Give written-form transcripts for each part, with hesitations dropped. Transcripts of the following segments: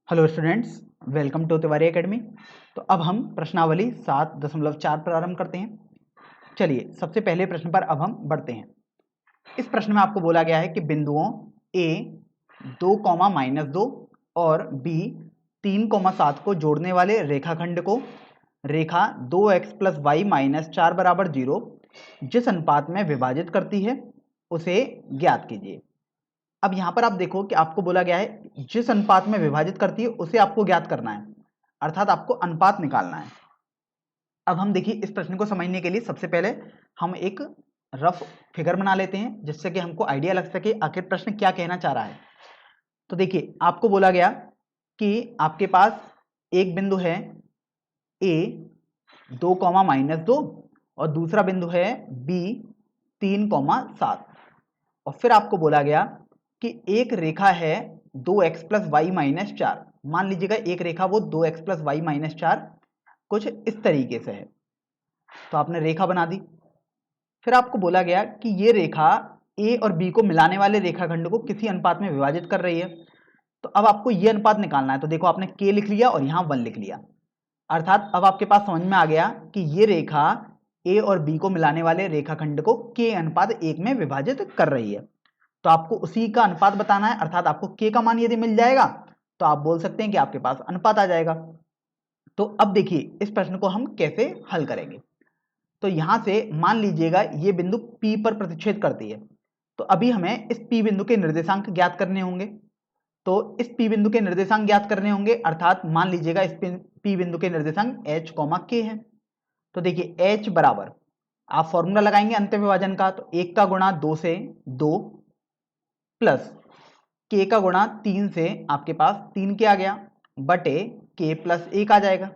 Hello students, welcome to Tiwari academy. तो अब हम प्रश्नावली 7.4 प्रारंभ करते हैं। चलिए सबसे पहले प्रश्न पर अब हम बढ़ते हैं। इस प्रश्न में आपको बोला गया है कि बिंदुओं ए 2, -2 और बी 3, 7 को जोड़ने वाले रेखाखंड को रेखा 2x + y - 4 = 0 जिस अनुपात में विभाजित करती है उसे ज्ञात कीजिए। अब यहाँ पर आप देखो कि आपको बोला गया है जिस अनुपात में विभाजित करती है उसे आपको ज्ञात करना है, अर्थात आपको अनुपात निकालना है। अब हम देखिए इस प्रश्न को समझने के लिए सबसे पहले हम एक रफ फिगर बना लेते हैं जिससे कि हमको आइडिया लग सके आखिर प्रश्न क्या कहना चाह रहा है। तो देखिए आपको बोला गया कि आपके पास एक बिंदु है ए 2, -2 और दूसरा बिंदु है बी 3, 7 और फिर आपको बोला गया कि एक रेखा है 2x + y - 4। मान लीजिएगा एक रेखा वो 2x + y - 4 कुछ इस तरीके से है। तो आपने रेखा बना दी। फिर आपको बोला गया कि ये रेखा ए और बी को मिलाने वाले रेखाखंड को किसी अनुपात में विभाजित कर रही है। तो अब आपको ये अनुपात निकालना है। तो देखो आपने k लिख लिया और यहाँ 1 लिख लिया, अर्थात अब आपके पास समझ में आ गया कि ये रेखा ए और बी को मिलाने वाले रेखाखंड को k/1 में विभाजित कर रही है। तो आपको उसी का अनुपात बताना है, अर्थात आपको k का मान यदि मिल जाएगा तो आप बोल सकते हैं कि आपके पास अनुपात आ जाएगा। तो अब देखिए इस प्रश्न को हम कैसे हल करेंगे। तो यहां से मान लीजिएगा ये बिंदु P पर प्रतिच्छेद करती है। तो अभी हमें इस P बिंदु के निर्देशांक ज्ञात करने होंगे। तो इस P बिंदु के निर्देशांक ज्ञात करने होंगे, अर्थात मान लीजिएगा इस P बिंदु के निर्देशांक h, k है। तो देखिए h बराबर आप फॉर्मूला लगाएंगे अंत्य विभाजन का, तो 1 का गुणा 2 से 2 प्लस k का गुणा 3 से आपके पास 3 k आ गया बटे k + 1 आ जाएगा।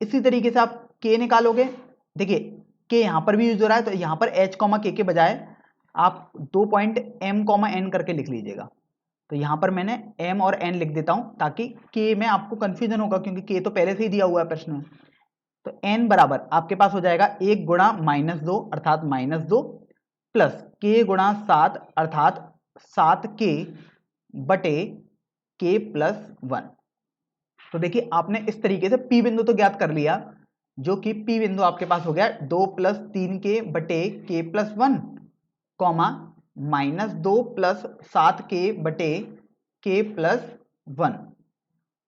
इसी तरीके से आप k निकालोगे। देखिए k यहाँ पर भी यूज हो रहा है, तो यहाँ पर h, k के बजाय आप 2 पॉइंट m, n करके लिख लीजिएगा। तो यहाँ पर मैंने m और n लिख देता हूँ ताकि k में आपको कंफ्यूजन होगा, क्योंकि k तो पहले से ही दिया हुआ है प्रश्न में। तो n बराबर आपके पास हो जाएगा 1 गुणा -2 अर्थात -2 प्लस k गुणा 7 अर्थात 7k बटे k + 1। तो देखिए आपने इस तरीके से P बिंदु तो ज्ञात कर लिया, जो कि P बिंदु आपके पास हो गया 2 + 3k बटे k + 1 कॉमा -2 + 7k बटे k + 1।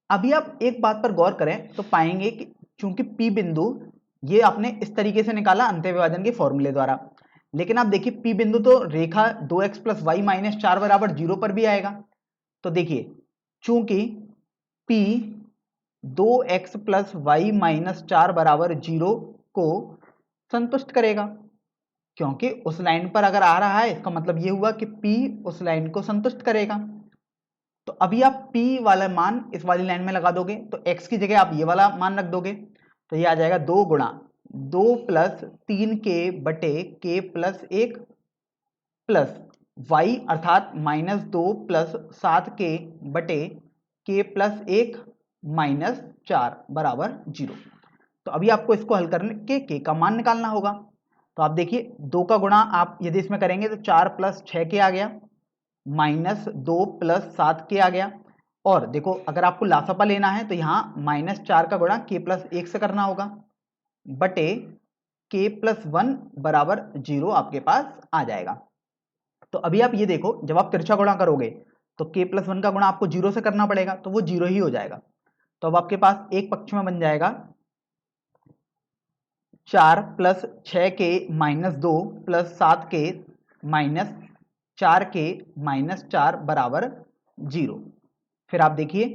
अभी आप एक बात पर गौर करें तो पाएंगे कि चूंकि P बिंदु ये आपने इस तरीके से निकाला अंत्य विभाजन के फॉर्मूले द्वारा, लेकिन आप देखिए P बिंदु तो रेखा 2x + y - 4 = 0 पर भी आएगा। तो देखिए चूंकि P 2x + y - 4 = 0 को संतुष्ट करेगा, क्योंकि उस लाइन पर अगर आ रहा है इसका मतलब ये हुआ कि P उस लाइन को संतुष्ट करेगा। तो अभी आप P वाला मान इस वाली लाइन में लगा दोगे, तो x की जगह आप ये वाला मान रख दोगे, तो ये आ जाएगा 2 गुणा 2 + 3k बटे k + 1 प्लस y अर्थात -2 + 7k बटे k + 1 - 4 बराबर 0। तो अभी आपको इसको हल करने के k का मान निकालना होगा। तो आप देखिए 2 का गुणा आप यदि इसमें करेंगे तो 4 + 6k आ गया, -2 + 7k आ गया। और देखो अगर आपको लासापा लेना है तो यहाँ -4 का गुणा k + 1 से करना होगा बटे k + 1 बराबर 0 आपके पास आ जाएगा। तो अभी आप ये देखो जब आप तिरछा गुणा करोगे तो k + 1 का गुणा आपको 0 से करना पड़ेगा, तो वो 0 ही हो जाएगा। तो अब आपके पास एक पक्ष में बन जाएगा 4 + 6k - 2 + 7k - 4k - 4 बराबर 0। फिर आप देखिए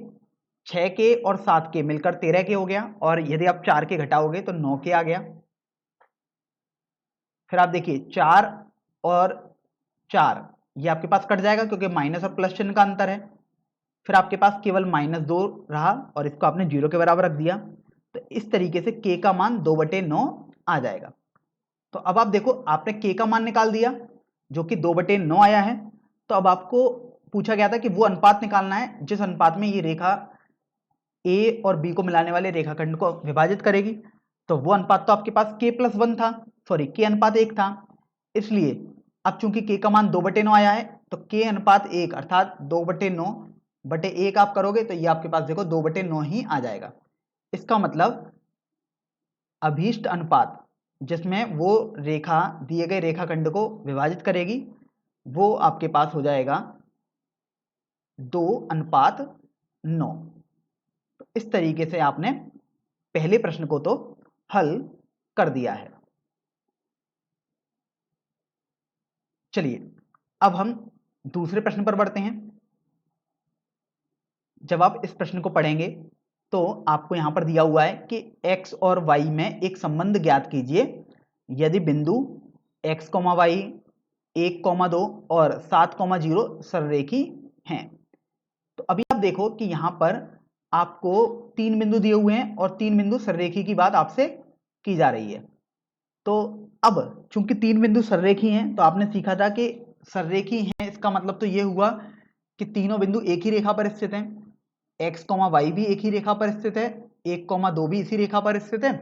6k और 7k मिलकर 13k हो गया, और यदि आप 4k घटाओगे तो 9k आ गया। फिर आप देखिए 4 और 4 ये आपके पास कट जाएगा क्योंकि माइनस और प्लस चिन्ह का अंतर है। फिर आपके पास केवल -2 रहा और इसको आपने 0 के बराबर रख दिया। तो इस तरीके से k का मान 2/9 आ जाएगा। तो अब आप देखो आपने k का मान निकाल दिया जो कि 2/9 आया है। तो अब आपको पूछा गया था कि वो अनुपात निकालना है जिस अनुपात में ये रेखा a और b को मिलाने वाले रेखाखंड को विभाजित करेगी। तो वो अनुपात तो आपके पास k + 1 था, सॉरी k/1 था। इसलिए अब चूंकि k का मान 2/9 आया है तो k/1 अर्थात 2/9 बटे 1 आप करोगे तो ये आपके पास देखो 2/9 ही आ जाएगा। इसका मतलब अभीष्ट अनुपात जिसमें वो रेखा दिए गए रेखाखंड को विभाजित करेगी वो आपके पास हो जाएगा 2:9। तो इस तरीके से आपने पहले प्रश्न को तो हल कर दिया है। चलिए अब हम दूसरे प्रश्न पर बढ़ते हैं। जब आप इस प्रश्न को पढ़ेंगे तो आपको यहां पर दिया हुआ है कि x और y में एक संबंध ज्ञात कीजिए यदि बिंदु x, y 1,2 और 7,0 सररेखी हैं। तो अभी आप देखो कि यहां पर आपको 3 बिंदु दिए हुए हैं और 3 बिंदु सररेखी की बात आपसे की जा रही है। तो अब चूंकि 3 बिंदु सररेखी हैं तो आपने सीखा था कि सररेखी हैं इसका मतलब तो ये हुआ कि तीनों बिंदु एक ही रेखा पर स्थित हैं। x, y भी एक ही रेखा पर स्थित है, 1,2 भी इसी रेखा पर स्थित है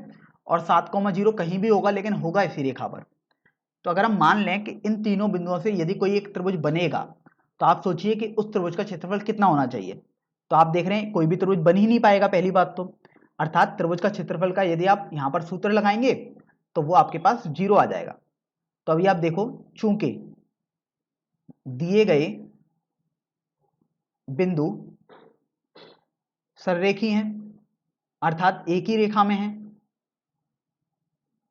और 7,0 कहीं भी होगा लेकिन होगा इसी रेखा पर। तो अगर हम मान लें कि इन तीनों बिंदुओं से यदि कोई एक त्रिभुज बनेगा तो आप सोचिए कि उस त्रिभुज का क्षेत्रफल कितना होना चाहिए। तो आप देख रहे हैं कोई भी त्रिभुज बन ही नहीं पाएगा पहली बात तो, अर्थात त्रिभुज का क्षेत्रफल का यदि आप यहां पर सूत्र लगाएंगे तो वो आपके पास 0 आ जाएगा। तो अभी आप देखो चूंकि दिए गए बिंदु सररेखी हैं अर्थात एक ही रेखा में हैं,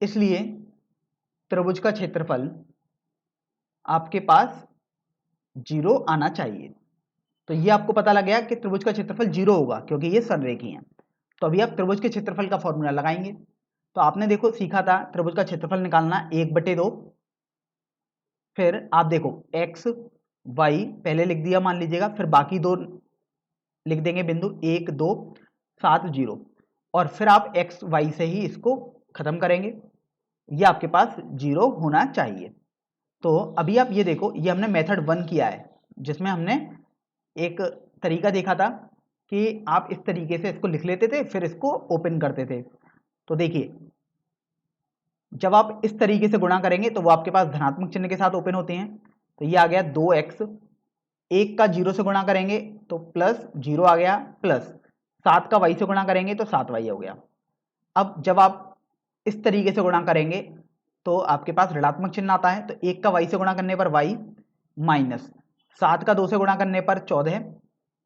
इसलिए त्रिभुज का क्षेत्रफल आपके पास 0 आना चाहिए। तो ये आपको पता लग गया कि त्रिभुज का क्षेत्रफल 0 होगा क्योंकि ये सररेखी हैं। तो अभी आप त्रिभुज के क्षेत्रफल का फॉर्मूला लगाएंगे। तो आपने देखो सीखा था त्रिभुज का क्षेत्रफल निकालना 1/2। फिर आप देखो x y पहले लिख दिया मान लीजिएगा, फिर बाकी दो लिख देंगे बिंदु 1, 2, 7, 0 और फिर आप x y से ही इसको खत्म करेंगे। ये आपके पास 0 होना चाहिए। तो अभी आप ये देखो ये हमने मेथड 1 किया है जिसमें हमने एक तरीका देखा था कि आप इस तरीके से इसको लिख लेते थे फिर इसको ओपन करते थे। तो देखिए जब आप इस तरीके से गुणा करेंगे तो वो आपके पास धनात्मक चिन्ह के साथ ओपन होते हैं। तो ये आ गया 2x, 1 का 0 से गुणा करेंगे तो प्लस 0 आ गया, प्लस 7 का y से गुणा करेंगे तो 7y हो गया। अब जब आप इस तरीके से गुणा करेंगे तो आपके पास ऋणात्मक चिन्ह आता है। तो 1 का y से गुणा करने पर y, माइनस 7 का 2 से गुणा करने पर 14,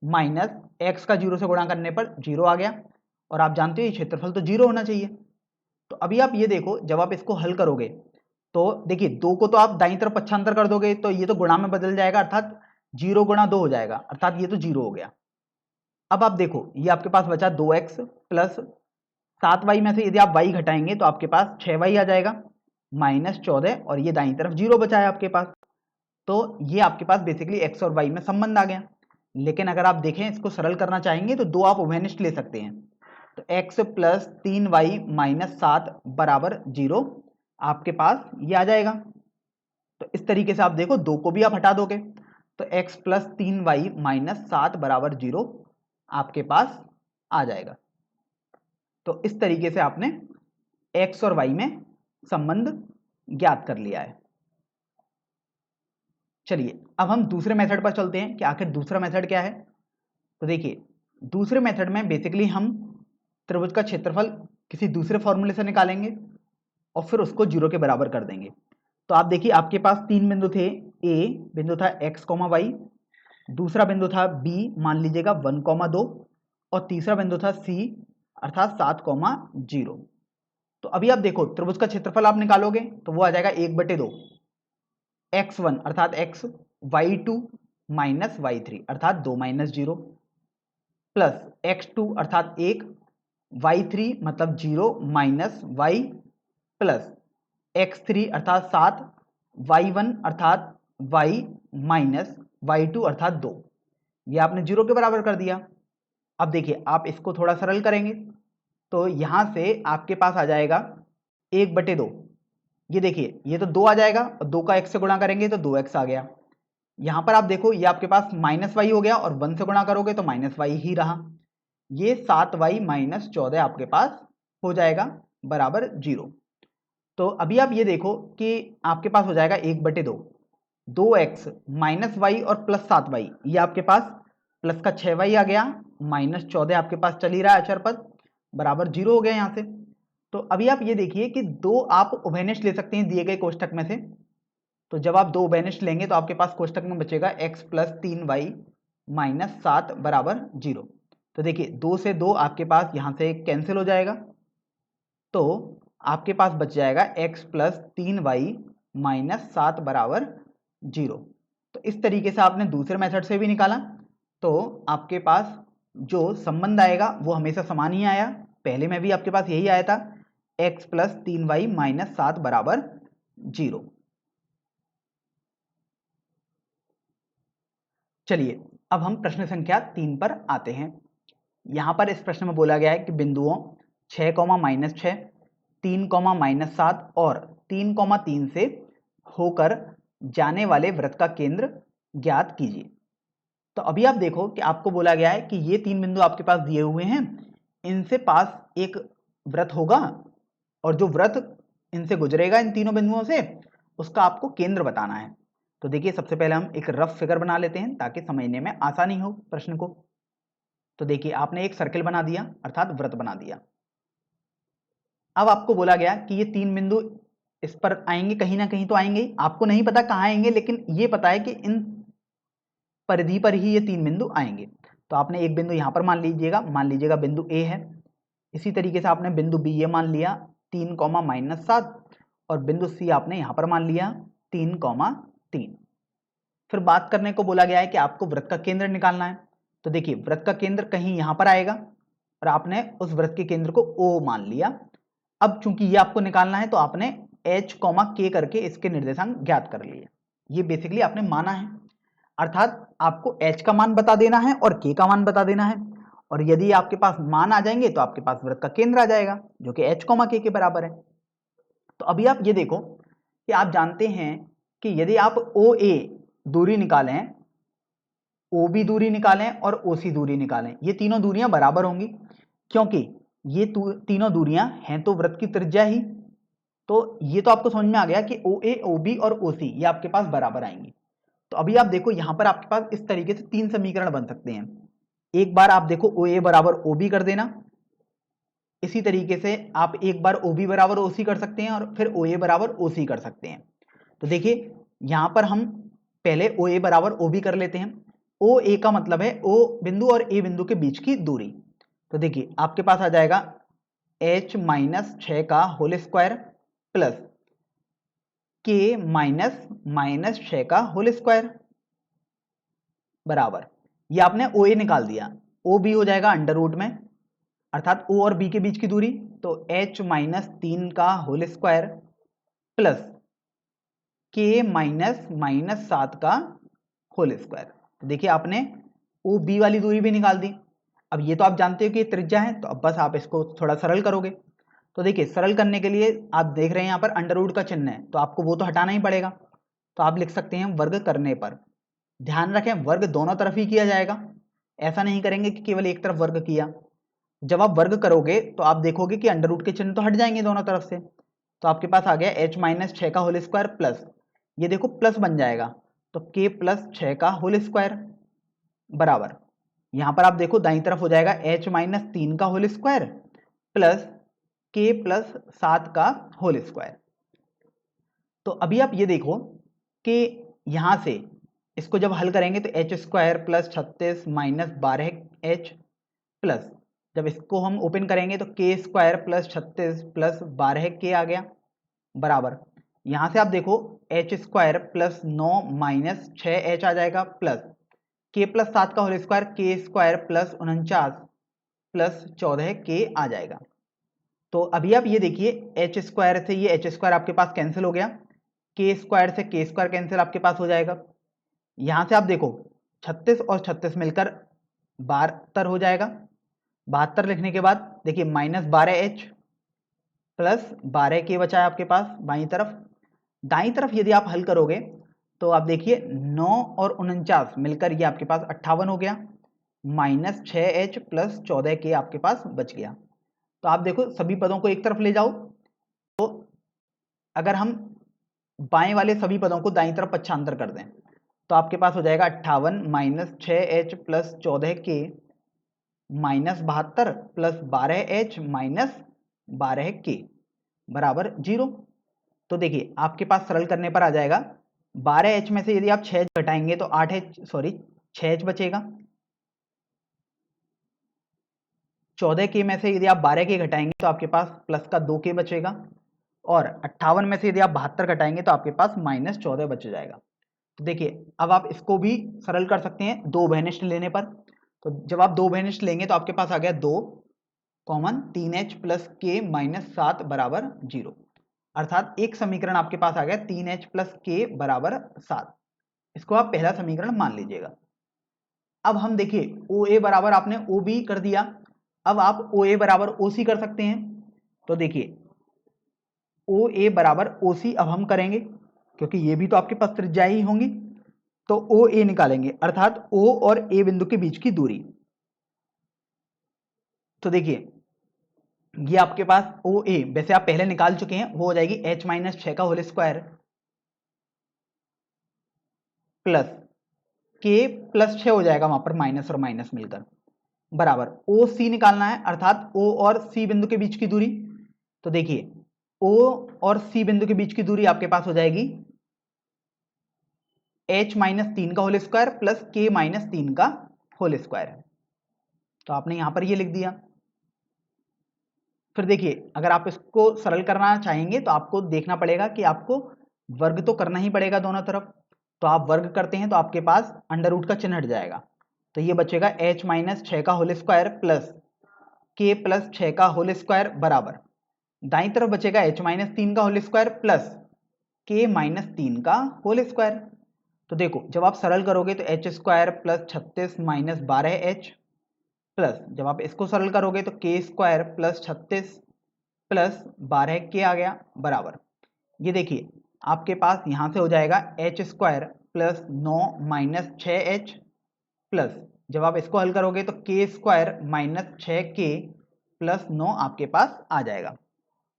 माइनस x का 0 से गुणा करने पर 0 आ गया। और आप जानते हो ये क्षेत्रफल तो 0 होना चाहिए। तो अभी आप ये देखो जब आप इसको हल करोगे तो देखिए 2 को तो आप दाईं तरफ पक्षांतर कर दोगे तो ये तो गुणा में बदल जाएगा अर्थात 0 गुणा 2 हो जाएगा अर्थात ये तो 0 हो गया। अब आप देखो ये आपके पास बचा 2x प्लस 7y में से यदि आप y घटाएंगे तो आपके पास 6y आ जाएगा, माइनस 14 और ये दाईं तरफ 0 बचा है आपके पास। तो ये आपके पास बेसिकली x और y में संबंध आ गया। लेकिन अगर आप देखें इसको सरल करना चाहेंगे तो दो आप उभयनिष्ठ ले सकते हैं। तो x प्लस 3y माइनस 7 बराबर 0 आपके पास ये आ जाएगा। तो इस तरीके से आप देखो दो को भी आप हटा दोगे तो x प्लस 3y माइनस 7 बराबर 0 आपके पास आ जाएगा। तो इस तरीके से आपने x और y में संबंध ज्ञात कर लिया है। चलिए अब हम दूसरे मेथड पर चलते हैं कि आखिर दूसरा मेथड क्या है। तो देखिए दूसरे मेथड में बेसिकली हम त्रिभुज का क्षेत्रफल किसी दूसरे फॉर्मूले से निकालेंगे और फिर उसको 0 के बराबर कर देंगे। तो आप देखिए आपके पास 3 बिंदु थे, a बिंदु था x, y, दूसरा बिंदु था b मान लीजिएगा 1,2 और तीसरा बिंदु था c अर्थात 7,0। तो अभी आप देखो त्रिभुज का क्षेत्रफल आप निकालोगे तो वो आ जाएगा 1/2 x1 अर्थात x, y2 माइनस y3 अर्थात 2 माइनस 0 प्लस x2 अर्थात 1, y3 मतलब 0 माइनस y प्लस x3 अर्थात 7, y1 अर्थात y माइनस y2 अर्थात 2। ये आपने 0 के बराबर कर दिया। अब देखिए आप इसको थोड़ा सरल करेंगे तो यहां से आपके पास आ जाएगा 1/2। ये देखिए ये तो 2 आ जाएगा और 2 का x से गुणा करेंगे तो 2x आ गया। यहां पर आप देखो ये आपके पास माइनस y हो गया और 1 से गुणा करोगे तो माइनस y ही रहा। ये 7y माइनस 14 आपके पास हो जाएगा बराबर 0। तो अभी आप ये देखो कि आपके पास हो जाएगा 1/2, 2x माइनस y और प्लस 7y ये आपके पास प्लस का 6y आ गया, माइनस 14 आपके पास चल ही रहा है अचर पद, बराबर 0 हो गया यहाँ से। तो अभी आप ये देखिए कि दो आप उभयनिष्ठ ले सकते हैं दिए गए कोष्टक में से। तो जब आप दो उभयनिष्ठ लेंगे तो आपके पास कोष्टक में बचेगा x प्लस 3y माइनस 7 बराबर 0। तो देखिए 2 से 2 आपके पास यहाँ से कैंसिल हो जाएगा, तो आपके पास बच जाएगा x प्लस 3y माइनस 7 बराबर 0। तो इस तरीके से आपने दूसरे मेथड से भी निकाला, तो आपके पास जो संबंध आएगा वो हमेशा समान ही आया। पहले में भी आपके पास यही आया था, x प्लस 3y माइनस 7 बराबर 0। चलिए अब हम प्रश्न संख्या 3 पर आते हैं। यहाँ पर इस प्रश्न में बोला गया है कि बिंदुओं 6, माइनस 6, 3, माइनस 7 और 3, 3 से होकर जाने वाले वृत्त का केंद्र ज्ञात कीजिए। तो अभी आप देखो कि आपको बोला गया है कि ये 3 बिंदु आपके पास दिए हुए हैं, इनसे पास एक वृत्त होगा और जो वृत्त इनसे गुजरेगा इन तीनों बिंदुओं से, उसका आपको केंद्र बताना है। तो देखिए सबसे पहले हम एक रफ फिगर बना लेते हैं ताकि समझने में आसानी हो प्रश्न को। तो देखिए आपने एक सर्किल बना दिया अर्थात वृत्त बना दिया। अब आपको बोला गया कि ये 3 बिंदु इस पर आएंगे, कहीं ना कहीं तो आएंगे, आपको नहीं पता कहाँ आएंगे, लेकिन ये पता है कि इन परिधि पर ही ये 3 बिंदु आएंगे। तो आपने एक बिंदु यहाँ पर मान लीजिएगा बिंदु ए है। इसी तरीके से आपने बिंदु बी ये मान लिया 3, माइनस 7 और बिंदु सी आपने यहाँ पर मान लिया 3, 3। फिर बात करने को बोला गया है कि आपको वृत्त का केंद्र निकालना है। तो देखिए वृत्त का केंद्र कहीं यहाँ पर आएगा और आपने उस वृत्त के केंद्र को O मान लिया। अब चूंकि ये आपको निकालना है तो आपने H, K करके इसके निर्देशांक ज्ञात कर लिए। ये बेसिकली आपने माना है, अर्थात आपको H का मान बता देना है और K का मान बता देना है, और यदि आपके पास मान आ जाएंगे तो आपके पास वृत्त का केंद्र आ जाएगा जो कि H, K के बराबर है। तो अभी आप ये देखो कि आप जानते हैं कि यदि आप OA दूरी निकालें, OB दूरी निकालें और OC दूरी निकालें, ये तीनों दूरियां बराबर होंगी, क्योंकि ये तीनों दूरियां हैं तो वृत्त की त्रिज्या ही। तो ये तो आपको समझ में आ गया कि OA, OB और OC ये आपके पास बराबर आएंगी। तो अभी आप देखो यहां पर आपके पास इस तरीके से 3 समीकरण बन सकते हैं। एक बार आप देखो OA बराबर OB कर देना, इसी तरीके से आप एक बार OB बराबर OC कर सकते हैं और फिर OA बराबर OC कर सकते हैं। तो देखिए यहां पर हम पहले OA बराबर OB कर लेते हैं। OA का मतलब है O बिंदु और A बिंदु के बीच की दूरी। तो देखिए आपके पास आ जाएगा H माइनस 6 का whole square plus K minus 6 का होल स्क्वायर बराबर, ये आपने OA निकाल दिया। OB हो जाएगा अंडर रूट में, अर्थात O और B के बीच की दूरी, तो H माइनस 3 का whole square plus K minus 7 का होल स्क्वायर। तो देखिए आपने OB वाली दूरी भी निकाल दी। अब ये तो आप जानते हो कि त्रिज्या है, तो अब बस आप इसको थोड़ा सरल करोगे। तो देखिए सरल करने के लिए आप देख रहे हैं यहाँ पर अंडर रूट का चिन्ह है, तो आपको वो तो हटाना ही पड़ेगा। तो आप लिख सकते हैं वर्ग करने पर। ध्यान रखें वर्ग दोनों तरफ ही किया जाएगा, ऐसा नहीं करेंगे कि केवल एक तरफ वर्ग किया। जब आप वर्ग करोगे तो आप देखोगे कि अंडर रूट के चिन्ह तो हट जाएंगे दोनों तरफ से। तो आपके पास आ गया H माइनस 6 का होल स्क्वायर प्लस, ये देखो प्लस बन जाएगा तो K प्लस 6 का होल स्क्वायर बराबर, यहां पर आप देखो दाईं तरफ हो जाएगा H माइनस 3 का whole square plus K plus 7 का होल स्क्वायर। तो अभी आप ये देखो कि यहां से इसको जब हल करेंगे तो H square plus 36 minus 12h plus, जब इसको हम ओपन करेंगे तो के स्क्वायर प्लस 36 प्लस 12k आ गया बराबर, यहां से आप देखो H square plus 9 minus 6h आ जाएगा प्लस के प्लस 7 का होल स्क्वायर के स्क्वायर प्लस 49 प्लस 14k आ जाएगा। तो अभी आप ये देखिए एच स्क्वायर से ये एच स्क्वायर आपके पास कैंसिल हो गया, के स्क्वायर से के स्क्वायर कैंसिल आपके पास हो जाएगा। यहां से आप देखो 36 और 36 मिलकर 72 हो जाएगा। 72 लिखने के बाद देखिए माइनस 12h प्लस 12k बचा है आपके पास बाईं तरफ। दाईं तरफ यदि आप हल करोगे तो आप देखिए 9 और 49 मिलकर ये आपके पास 58 हो गया, माइनस 6h प्लस 14k आपके पास बच गया। तो आप देखो सभी पदों को एक तरफ ले जाओ, तो अगर हम बाएं वाले सभी पदों को दाईं तरफ पक्षांतर कर दें तो आपके पास हो जाएगा 58 minus 6h plus 14k minus 72 plus 12h minus 12k बराबर 0। तो देखिए आपके पास सरल करने पर आ जाएगा 12h में से यदि आप 6 घटाएंगे तो 6h बचेगा। 14k में से यदि आप 12k घटाएंगे तो आपके पास प्लस का 2k बचेगा, और 58 में से यदि आप 72 घटाएंगे तो आपके पास माइनस 14 बच जाएगा। तो देखिए अब आप इसको भी सरल कर सकते हैं दो उभयनिष्ठ लेने पर। तो जब आप दो उभयनिष्ठ लेंगे तो आपके पास आ गया 2 common 3h plus k minus 7 बराबर 0, अर्थात एक समीकरण आपके पास आ गया 3h प्लस k बराबर 7। इसको आप पहला समीकरण मान लीजिएगा। अब हम देखिए OA बराबर आपने OB कर दिया, अब आप OA बराबर OC कर सकते हैं। तो देखिए OA बराबर OC अब हम करेंगे, क्योंकि ये भी तो आपके पास त्रिज्या ही होंगी। तो OA निकालेंगे, अर्थात O और A बिंदु के बीच की दूरी। तो देखिए ये आपके पास OA वैसे आप पहले निकाल चुके हैं, वो हो जाएगी h माइनस 6 का whole square plus k plus 6 हो जाएगा वहां पर माइनस और माइनस मिलकर, बराबर OC निकालना है, अर्थात O और C बिंदु के बीच की दूरी। तो देखिए O और C बिंदु के बीच की दूरी आपके पास हो जाएगी h माइनस 3 का whole square plus k minus 3 का होल स्क्वायर। तो आपने यहां पर ये लिख दिया। फिर देखिए अगर आप इसको सरल करना चाहेंगे तो आपको देखना पड़ेगा कि आपको वर्ग तो करना ही पड़ेगा दोनों तरफ। तो आप वर्ग करते हैं तो आपके पास अंडर रूट का चिन्ह हट जाएगा, तो ये बचेगा h माइनस 6 का whole square plus k plus 6 का होल स्क्वायर बराबर, दाईं तरफ बचेगा h माइनस 3 का whole square plus k minus 3 का होल स्क्वायर। तो देखो जब आप सरल करोगे तो h square plus 36 minus 12h plus जब आप इसको सरल करोगे तो k square plus 36 plus 12k आ गया बराबर, ये देखिए आपके पास यहां से हो जाएगा h square plus 9 minus 6h plus जब आप इसको हल करोगे तो k square minus 6k plus 9 आपके पास आ जाएगा।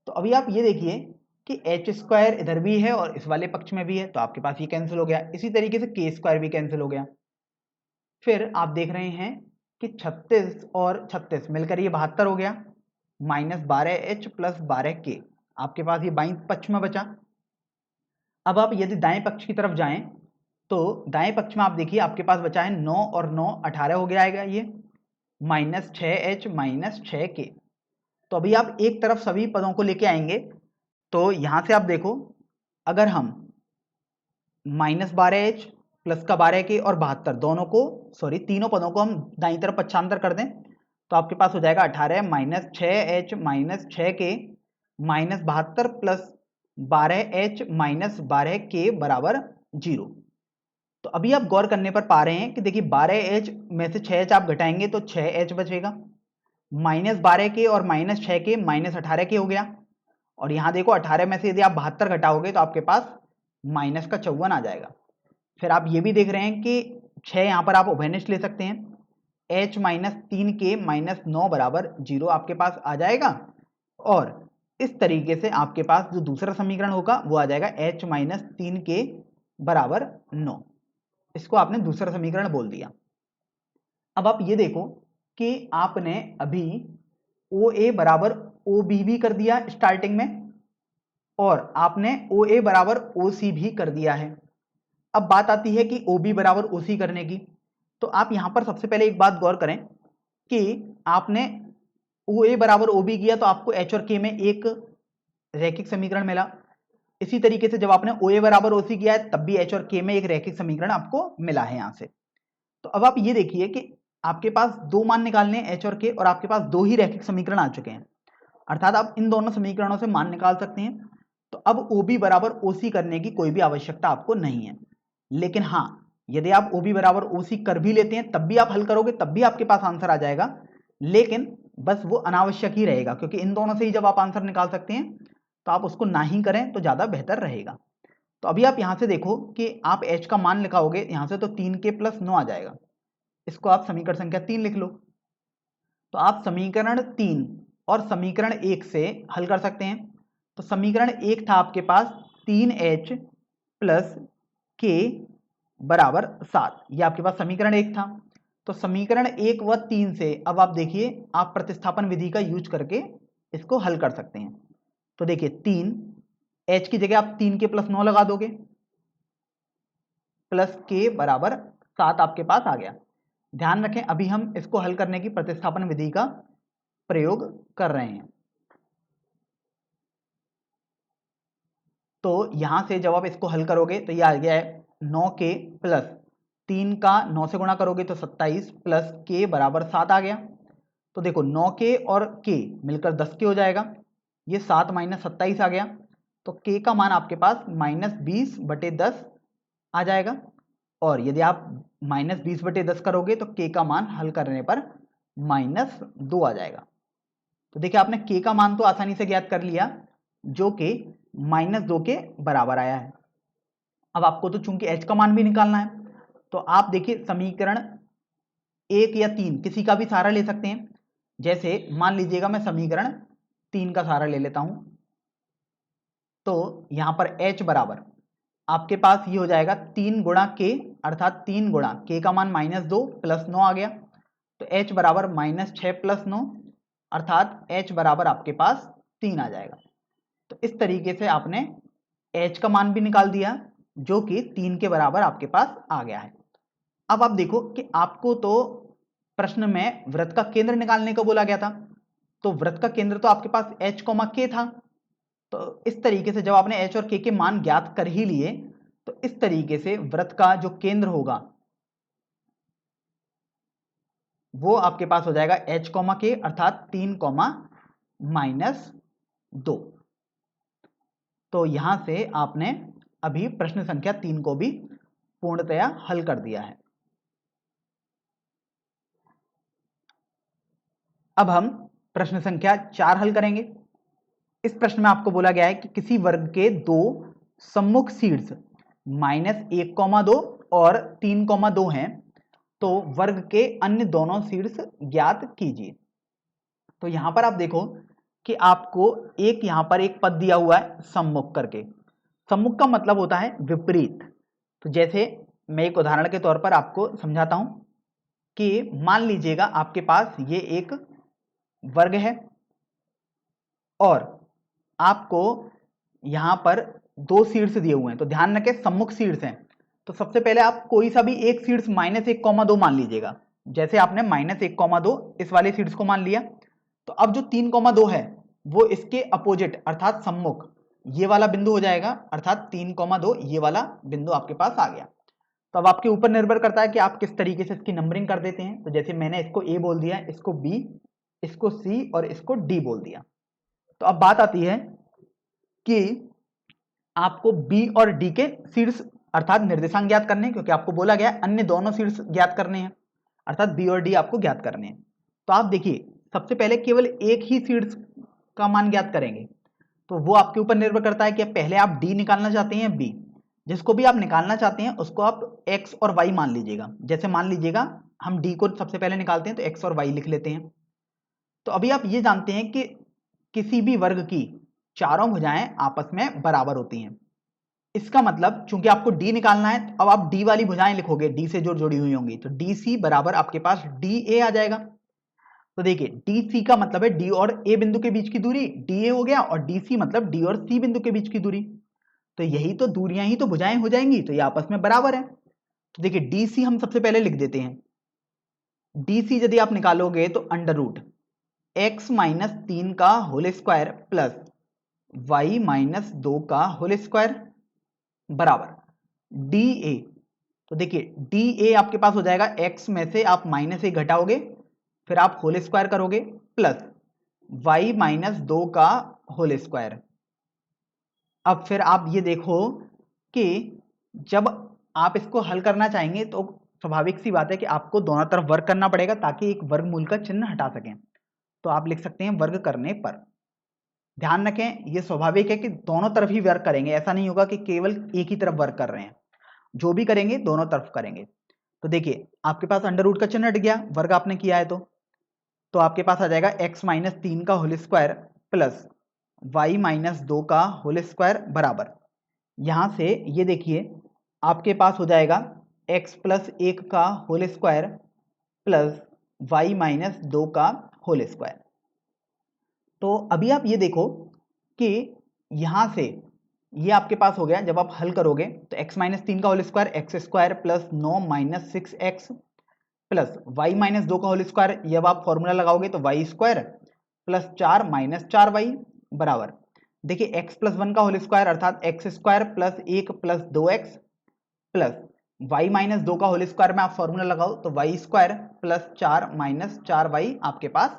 तो अभी आप ये देखिए कि h स्क्वायर इधर भी है और इस वाले पक्ष में भी है, तो आपके पास ये कैंसिल हो गया। इसी तरीके से k स्क्वायर भी कैंसिल हो गया। फिर आप देख रहे हैं कि 36 और 36 मिलकर ये 72 हो गया, माइनस 12h प्लस 12k आपके पास ये बाईं पक्ष में बचा। अब आप यदि दाएं पक्ष की तरफ जाएं तो दाएं पक्ष में आप देखिए आपके पास बचा है 9 और 9 18 हो गया आएगा ये, माइनस 6h माइनस 6k। तो अभी आप एक तरफ सभी पदों को लेके आएंगे, तो यहां से आप देखो अगर हम माइनस 12h प्लस का 12k और 72 दोनों को तीनों पदों को हम दाईं तरफ पक्षांतर कर दें तो आपके पास हो जाएगा 18 minus 6h minus 6k minus 72 plus 12h minus 12k बराबर 0। तो अभी आप गौर करने पर पा रहे हैं कि देखिए 12h में से 6h आप घटाएंगे तो 6h बचेगा, माइनस 12k और माइनस 6k माइनस 18k हो गया, और यहाँ देखो 18 में से यदि आप 72 घटाओगे तो आपके पास माइनस का 54 आ जाएगा। फिर आप ये भी देख रहे हैं कि 6 यहाँ पर आप उभयनिष्ठ ले सकते हैं, h माइनस 3k माइनस 9 बराबर 0 आपके पास आ जाएगा, और इस तरीके से आपके पास जो दूसरा समीकरण होगा वो आ जाएगा h माइनस 3k बराबर 9। इसको आपने दूसरा समीकरण बोल दिया। अब आप ये देखो कि आपने अभी OA बराबर OB भी कर दिया स्टार्टिंग में, और आपने OA बराबर OC भी कर दिया है। अब बात आती है कि OB बराबर OC करने की। तो आप यहां पर सबसे पहले एक बात गौर करें कि आपने OA बराबर OB किया तो आपको H और K में एक रैखिक समीकरण मिला। इसी तरीके से जब आपने OA बराबर OC किया है तब भी H और K में एक रैखिक समीकरण आपको मिला है यहां से। तो अब आप ये देखिए कि आपके पास दो मान निकालने हैं H और K, और आपके पास दो ही रैखिक समीकरण आ चुके हैं, अर्थात आप इन दोनों समीकरणों से मान निकाल सकते हैं। तो अब OB बराबर OC करने की कोई भी आवश्यकता आपको नहीं है, लेकिन हाँ यदि आप OB बराबर OC कर भी लेते हैं तब भी आप हल करोगे तब भी आपके पास आंसर आ जाएगा, लेकिन बस वो अनावश्यक ही रहेगा, क्योंकि इन दोनों से ही जब आप आंसर निकाल सकते हैं तो आप उसको ना ही करें तो ज़्यादा बेहतर रहेगा। तो अभी आप यहाँ से देखो कि आप h का मान लिखाओगे यहाँ से तो 3k प्लस 9 आ जाएगा, इसको आप समीकरण संख्या 3 लिख लो। तो आप समीकरण 3 और समीकरण 1 से हल कर सकते हैं। तो समीकरण 1 था आपके पास 3h प्लस k बराबर 7, ये आपके पास समीकरण 1 था। तो समीकरण 1 व 3 से अब आप देखिए आप प्रतिस्थापन विधि का यूज करके इसको हल कर सकते हैं। तो देखिए 3 h की जगह आप 3 के प्लस 9 लगा दोगे, प्लस k बराबर 7 आपके पास आ गया। ध्यान रखें अभी हम इसको हल करने की प्रतिस्थापन विधि का प्रयोग कर रहे हैं। तो यहां से जब आप इसको हल करोगे तो ये आ गया है 9k प्लस 3 का 9 से गुणा करोगे तो 27 प्लस k बराबर 7 आ गया। तो देखो 9k और k मिलकर 10k हो जाएगा, ये 7 माइनस 27 आ गया। तो k का मान आपके पास -20/10 आ जाएगा। और यदि आप -20/10 करोगे तो k का मान हल करने पर -2 आ जाएगा। तो देखिए आपने k का मान तो आसानी से ज्ञात कर लिया जो कि -2 के बराबर आया है। अब आपको तो चूंकि h का मान भी निकालना है, तो आप देखिए समीकरण 1 या 3 किसी का भी सहारा ले सकते हैं। जैसे मान लीजिएगा मैं समीकरण 3 का सहारा ले लेता हूं, तो यहां पर h बराबर आपके पास ये हो जाएगा 3 गुणा k, अर्थात 3 गुणा k का मान -2 प्लस 9 आ गया। तो h बराबर -6 प्लस 9, अर्थात h बराबर आपके पास 3 आ जाएगा। तो इस तरीके से आपने h का मान भी निकाल दिया जो कि 3 के बराबर आपके पास आ गया है। अब आप देखो कि आपको तो प्रश्न में वृत्त का केंद्र निकालने को बोला गया था, तो वृत्त का केंद्र तो आपके पास h, k था। तो इस तरीके से जब आपने h और k के मान ज्ञात कर ही लिए, तो इस तरीके से वृत्त का जो केंद्र होगा वो आपके पास हो जाएगा h, k अर्थात 3, -2। तो यहां से आपने अभी प्रश्न संख्या 3 को भी पूर्णतया हल कर दिया है। अब हम प्रश्न संख्या 4 हल करेंगे। इस प्रश्न में आपको बोला गया है कि किसी वर्ग के दो सम्मुख शीर्ष -1,2 और 3,2 हैं, तो वर्ग के अन्य दोनों शीर्ष ज्ञात कीजिए। तो यहां पर आप देखो कि आपको एक यहां पर एक पद दिया हुआ है सम्मुख करके। सम्मुख का मतलब होता है विपरीत। तो जैसे मैं एक उदाहरण के तौर पर आपको समझाता हूं कि मान लीजिएगा आपके पास ये एक वर्ग है और आपको यहां पर दो शीर्ष दिए हुए हैं। तो ध्यान रखें सम्मुख शीर्ष हैं, तो सबसे पहले आप कोई सा भी एक शीर्ष -1,2 मान लीजिएगा। जैसे आपने -1,2 इस वाले शीर्ष को मान लिया, तो अब जो 3,2 है वो इसके अपोजिट अर्थात सम्मुख ये वाला बिंदु हो जाएगा, अर्थात 3,2 ये वाला बिंदु आपके पास आ गया। तो अब आपके ऊपर निर्भर करता है कि आप किस तरीके से इसकी नंबरिंग कर देते हैं। तो जैसे मैंने इसको A बोल दिया, इसको B, इसको C और इसको D बोल दिया। तो अब बात आती है कि आपको B और D के शीर्ष अर्थात निर्देशांक ज्ञात करने हैं, क्योंकि आपको बोला गया अन्य दोनों शीर्ष ज्ञात करने हैं, अर्थात B और D आपको ज्ञात करने हैं। तो आप देखिए सबसे पहले केवल एक ही शीर्ष का मान ज्ञात करेंगे, तो वो आपके ऊपर निर्भर करता है कि पहले आप D निकालना चाहते हैं B। जिसको भी आप निकालना चाहते हैं उसको आप x और y मान लीजिएगा। जैसे मान लीजिएगा हम D को सबसे पहले निकालते हैं तो x और y लिख लेते हैं। तो अभी आप ये जानते हैं कि किसी भी वर्ग की चारों भुजाएं आपस में बराबर होती हैं। इसका मतलब चूंकि आपको D निकालना है, तो अब आप D वाली भुजाएं लिखोगे, D से जो जुड़ी हुई होंगी, तो DC बराबर आपके पास DA आ जाएगा। तो देखिए DC का मतलब है D और A बिंदु के बीच की दूरी, DA हो गया, और DC मतलब D और C बिंदु के बीच की दूरी। तो यही तो दूरियां ही तो भुजाएं हो जाएंगी, तो ये आपस में बराबर है। तो देखिए DC हम सबसे पहले लिख देते हैं। DC यदि आप निकालोगे तो √x - 3 का होल स्क्वायर प्लस y - 2 का होल स्क्वायर बराबर DA। तो देखिए DA आपके पास हो जाएगा x में से आप -1 घटाओगे, फिर आप होल स्क्वायर करोगे प्लस y - 2 का होल स्क्वायर। अब फिर आप ये देखो कि जब आप इसको हल करना चाहेंगे तो स्वाभाविक सी बात है कि आपको दोनों तरफ वर्ग करना पड़ेगा ताकि एक वर्गमूल का चिन्ह हटा सकें। तो आप लिख सकते हैं वर्ग करने पर। ध्यान रखें ये स्वाभाविक है कि दोनों तरफ ही वर्ग करेंगे, ऐसा नहीं होगा कि केवल एक ही तरफ वर्ग कर रहे हैं। जो भी करेंगे दोनों तरफ करेंगे। तो देखिए आपके पास अंडर का चिन्ह हट गया, वर्ग आपने किया है तो आपके पास आ जाएगा x - 3 का होल स्क्वायर प्लस y - 2 का होल स्क्वायर बराबर। यहां से ये देखिए आपके पास हो जाएगा एक्स प्लस 1 का whole square plus y minus 2 का होल स्क्वायर। तो अभी आप ये देखो कि यहाँ से ये आपके पास हो गया, जब आप हल करोगे तो x माइनस 3 का whole square x square plus 9 minus 6x plus y minus 2 का होल स्क्वायर, जब आप फॉर्मूला लगाओगे तो y square plus 4 minus 4y बराबर, देखिए x प्लस 1 का होल स्क्वायर अर्थात x square plus 1 plus 2x plus y minus 2 का होल स्क्वायर में आप फॉर्मूला लगाओ तो y square plus 4 minus 4y आपके पास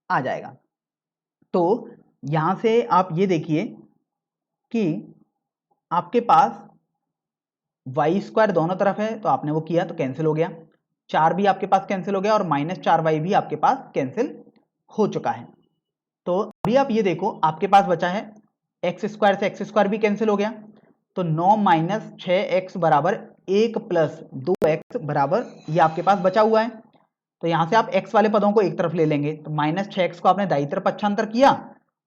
आ जाएगा। तो यहां से आप ये देखिए कि आपके पास वाई स्क्वायर दोनों तरफ है तो आपने वो किया तो कैंसिल हो गया, 4 भी आपके पास कैंसिल हो गया और माइनस 4y भी आपके पास कैंसिल हो चुका है। तो अभी आप ये देखो आपके पास बचा है एक्स स्क्वायर से एक्स स्क्वायर भी कैंसिल हो गया, तो 9 माइनस 6x बराबर 1 प्लस 2x बराबर ये आपके पास बचा हुआ है। तो यहां से आप x वाले पदों को एक तरफ ले लेंगे, तो माइनस 6x को आपने दाईं तरफ पक्षांतर किया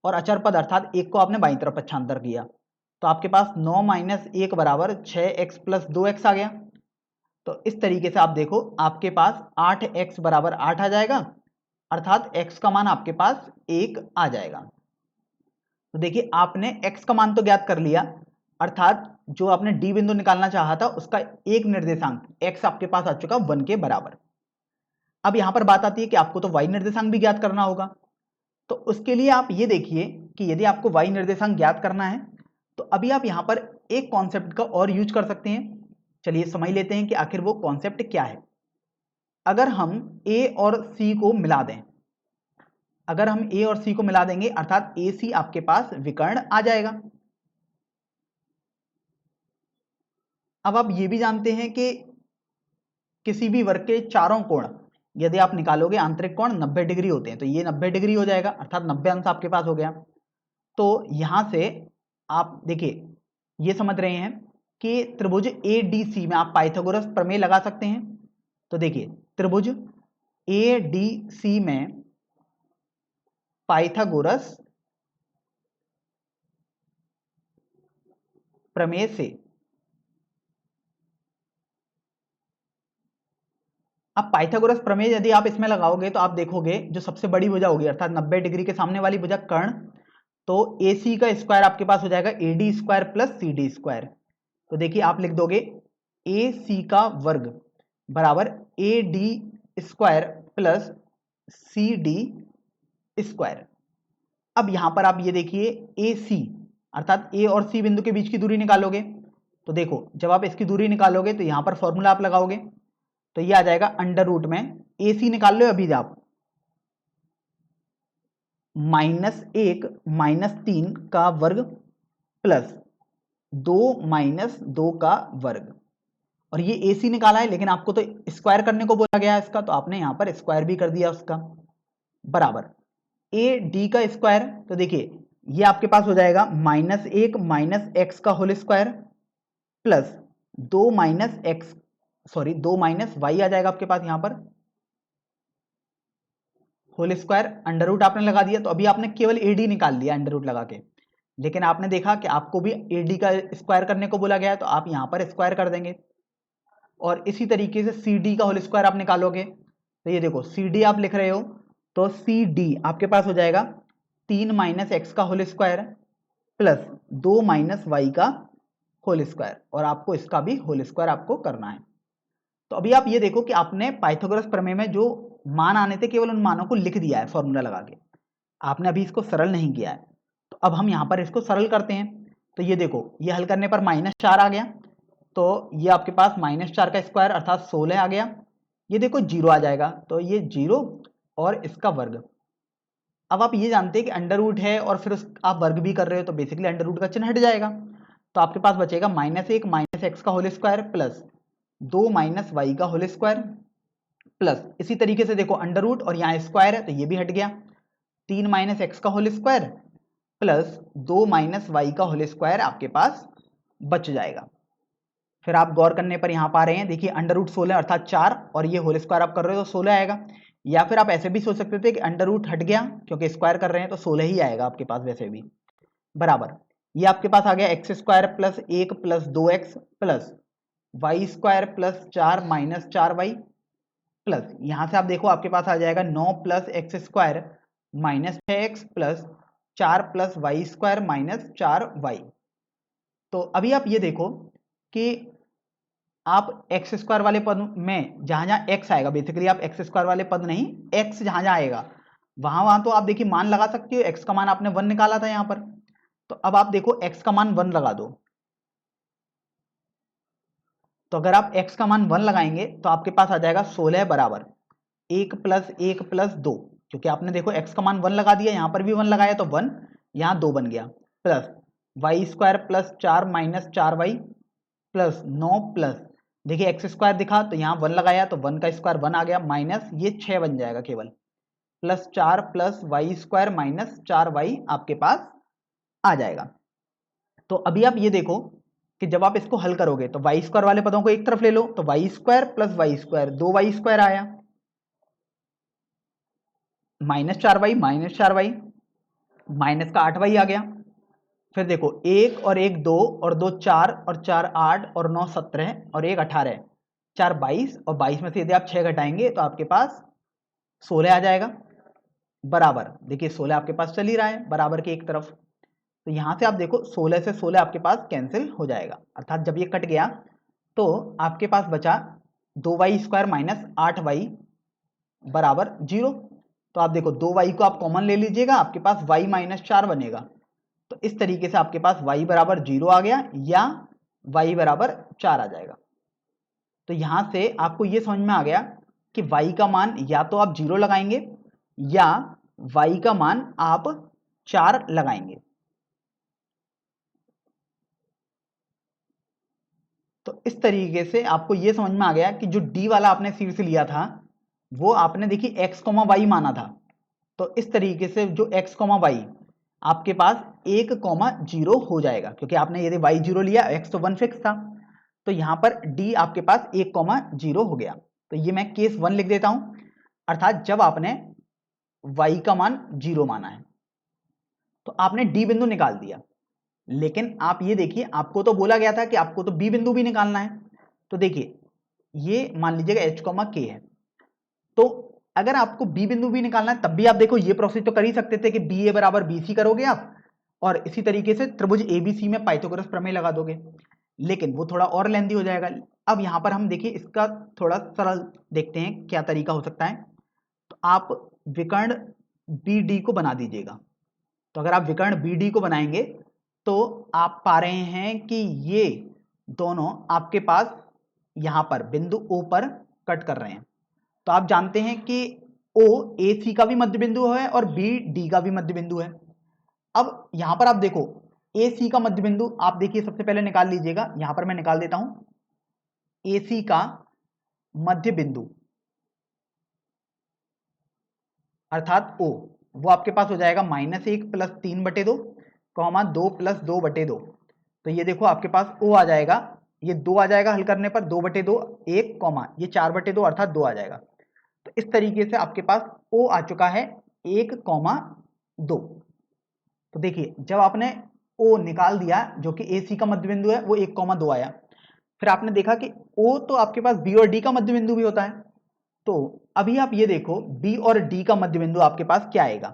और अचर पद अर्थात 1 को आपने बाईं तरफ पक्षांतर किया, तो आपके पास 9 माइनस 1 बराबर 6x प्लस 2x आ गया। तो इस तरीके से आप देखो आपके पास 8x बराबर 8 आ जाएगा, अर्थात x का मान आपके पास 1 आ जाएगा। तो देखिए आपने x का मान तो ज्ञात कर लिया, अर्थात जो आपने d बिंदु निकालना चाहा था उसका एक निर्देशांक x आपके पास आ चुका 1 के बराबर। अब यहां पर बात आती है कि आपको तो y निर्देशांक भी ज्ञात करना होगा, तो उसके लिए आप ये देखिए कि यदि आपको y निर्देशांक ज्ञात करना है तो अभी आप यहां पर एक कॉन्सेप्ट का और यूज कर सकते हैं। चलिए समझ लेते हैं कि आखिर वो कॉन्सेप्ट क्या है। अगर हम a और c को मिला दें, अगर हम a और c को मिला देंगे अर्थात AC आपके पास विकर्ण आ जाएगा। अब आप ये भी जानते हैं कि किसी भी वर्ग के चारों कोण यदि आप निकालोगे आंतरिक कोण 90 डिग्री होते हैं, तो ये 90 डिग्री हो जाएगा अर्थात 90 अंश आपके पास हो गया। तो यहां से आप देखिए ये समझ रहे हैं कि त्रिभुज ADC में आप पाइथागोरस प्रमेय लगा सकते हैं। तो देखिए त्रिभुज ADC में पाइथागोरस प्रमेय से अब पाइथागोरस प्रमेय यदि आप इसमें लगाओगे तो आप देखोगे जो सबसे बड़ी भुजा होगी अर्थात 90 डिग्री के सामने वाली भुजा कर्ण, तो AC का स्क्वायर आपके पास हो जाएगा AD square plus CD square. तो देखिए आप लिख दोगे AC का वर्ग बराबर AD square plus CD square. अब यहां पर आप ये देखिए AC अर्थात A और C बिंदु के बीच की दूरी निकालोगे, तो देखो जब आप इसकी दूरी निकालोगे तो यहां पर फॉर्मूला आप लगाओगे तो ये आ जाएगा अंडर रूट में AC निकाल लो अभी आप -1 -3 का वर्ग प्लस 2 -2 का वर्ग, और ये AC निकाला है लेकिन आपको तो स्क्वायर करने को बोला गया है इसका, तो आपने यहां पर स्क्वायर भी कर दिया उसका बराबर AD का स्क्वायर। तो देखिए ये आपके पास हो जाएगा -1 -x का होल स्क्वायर प्लस 2 y आ जाएगा आपके पास यहां पर होल स्क्वायर, अंडर रूट आपने लगा दिया। तो अभी आपने केवल AD निकाल लिया अंडर रूट लगा के, लेकिन आपने देखा कि आपको भी AD का स्क्वायर करने को बोला गया है तो आप यहां पर स्क्वायर कर देंगे, और इसी तरीके से CD का होल स्क्वायर आप निकालोगे तो ये देखो CD आप लिख रहे हो तो CD आपके पास हो जाएगा 3 x का होल स्क्वायर प्लस 2 y का होल स्क्वायर, और आपको इसका भी होल स्क्वायर आपको करना है। तो अभी आप ये देखो कि आपने पाइथागोरस प्रमेय में जो मान आने थे केवल उन मानों को लिख दिया है फॉर्मूला लगा के, आपने अभी इसको सरल नहीं किया है। तो अब हम यहाँ पर इसको सरल करते हैं, तो ये देखो ये हल करने पर -4 आ गया, तो ये आपके पास -4 का स्क्वायर अर्थात 16 आ गया, ये देखो 0 आ जाएगा तो ये 0 और इसका वर्ग। अब आप ये जानते हैं कि अंडर रूट है और फिर आप वर्ग भी कर रहे हो तो बेसिकली अंडर रूट का चिन्ह हट जाएगा, तो आपके पास बचेगा -1 -x का होल स्क्वायर प्लस 2 y का होल स्क्वायर प्लस इसी तरीके से देखो अंडर रूट और यहाँ स्क्वायर है तो ये भी हट गया, 3 x का होल स्क्वायर प्लस 2 y का होल स्क्वायर आपके पास बच जाएगा। फिर आप गौर करने पर यहाँ पा रहे हैं देखिए अंडर रूट 16 अर्थात 4 और ये होल स्क्वायर आप कर रहे हो तो 16 आएगा, या फिर आप ऐसे भी सोच सकते थे कि अंडर रूट हट गया क्योंकि स्क्वायर कर रहे हैं तो 16 ही आएगा आपके पास वैसे भी बराबर। ये आपके पास आ गया x square plus 1 plus 2x plus y square plus 4 minus 4y plus यहाँ से आप देखो आपके पास आ जाएगा 9 plus x square minus 6x plus 4 plus y square minus 4y। तो अभी आप ये देखो कि आप एक्स स्क्वायर वाले पद में जहां जहां एक्स आएगा, बेसिकली आप एक्स स्क्वायर वाले पद नहीं, एक्स जहां जहां आएगा वहां वहां तो आप देखिए मान लगा सकते हो। एक्स का मान आपने 1 निकाला था यहां पर, तो अब आप देखो एक्स का मान 1 लगा दो। तो अगर आप x का मान 1 लगाएंगे तो आपके पास आ जाएगा 16 बराबर 1 प्लस 1 प्लस 2, क्योंकि आपने देखो x का मान 1 लगा दिया, यहां पर भी 1 लगाया तो 1, यहां 2 बन गया, plus y square plus 4 minus 4y plus 9 plus देखिए एक्स स्क्वायर दिखा तो यहाँ 1 लगाया तो 1 का स्क्वायर 1 आ गया, माइनस ये 6 बन जाएगा केवल, plus 4 plus y square minus 4y आपके पास आ जाएगा। तो अभी आप ये देखो कि जब आप इसको हल करोगे तो वाई स्क्वायर वाले पदों को एक तरफ ले लो, तो y square plus y square 2y square आया, माइनस 4y माइनस का 8y आ गया। फिर देखो 1 और 1 2 और 2 4 और 4 8 और 9 17 और 1 18, 4 22 और 22 में से यदि आप 6 घटाएंगे तो आपके पास 16 आ जाएगा, बराबर देखिए 16 आपके पास चल ही रहा है बराबर के एक तरफ। तो यहां से आप देखो 16 से 16 आपके पास कैंसिल हो जाएगा, अर्थात जब ये कट गया तो आपके पास बचा 2y स्क्वायर माइनस 8y बराबर 0। तो आप देखो 2y को आप कॉमन ले लीजिएगा, आपके पास y माइनस 4 बनेगा। तो इस तरीके से आपके पास y बराबर 0 आ गया या y बराबर 4 आ जाएगा। तो यहां से आपको ये समझ में आ गया कि y का मान या तो आप 0 लगाएंगे या y का मान आप 4 लगाएंगे। तो इस तरीके से आपको यह समझ में आ गया कि जो d वाला आपने शीर्ष लिया था वो आपने देखिए x, y माना था। तो इस तरीके से जो x, y आपके पास 1,0 हो जाएगा, क्योंकि आपने यदि y 0 लिया, x तो 1 फिक्स था, तो यहां पर d आपके पास 1,0 हो गया। तो ये मैं केस 1 लिख देता हूं, अर्थात जब आपने y का मान 0 माना है तो आपने d बिंदु निकाल दिया, लेकिन आप ये देखिए आपको तो बोला गया था कि आपको तो b बिंदु भी निकालना है। तो देखिए ये मान लीजिएगा h, k है, तो अगर आपको b बिंदु भी निकालना है तब भी आप देखो ये प्रोसेस तो कर ही सकते थे कि ba बराबर bc करोगे आप और इसी तरीके से त्रिभुज abc में पाइथागोरस प्रमेय लगा दोगे, लेकिन वो थोड़ा और लेंथी हो जाएगा। अब यहां पर हम देखिए इसका थोड़ा सरल देखते हैं क्या तरीका हो सकता है। तो आप विकर्ण bd को बना दीजिएगा। तो अगर आप विकर्ण bd को बनाएंगे तो आप पा रहे हैं कि ये दोनों आपके पास यहां पर बिंदु O पर कट कर रहे हैं। तो आप जानते हैं कि O AC का भी मध्य बिंदु है और B D का भी मध्य बिंदु है। अब यहां पर आप देखो AC का मध्य बिंदु आप देखिए सबसे पहले निकाल लीजिएगा, यहां पर मैं निकाल देता हूं AC का मध्य बिंदु अर्थात O, वो आपके पास हो जाएगा -1 प्लस 3/2 कॉमा 2 प्लस 2/2। तो ये देखो आपके पास O आ जाएगा, ये 2 आ जाएगा हल करने पर 2/2 1 कॉमा ये 4/2 अर्थात 2 आ जाएगा। तो इस तरीके से आपके पास O आ चुका है 1,2। तो देखिए जब आपने O निकाल दिया जो कि AC का मध्य बिंदु है वो 1,2 आया, फिर आपने देखा कि O तो आपके पास B और D का मध्य बिंदु भी होता है। तो अभी आप ये देखो B और D का मध्य बिंदु आपके पास क्या आएगा।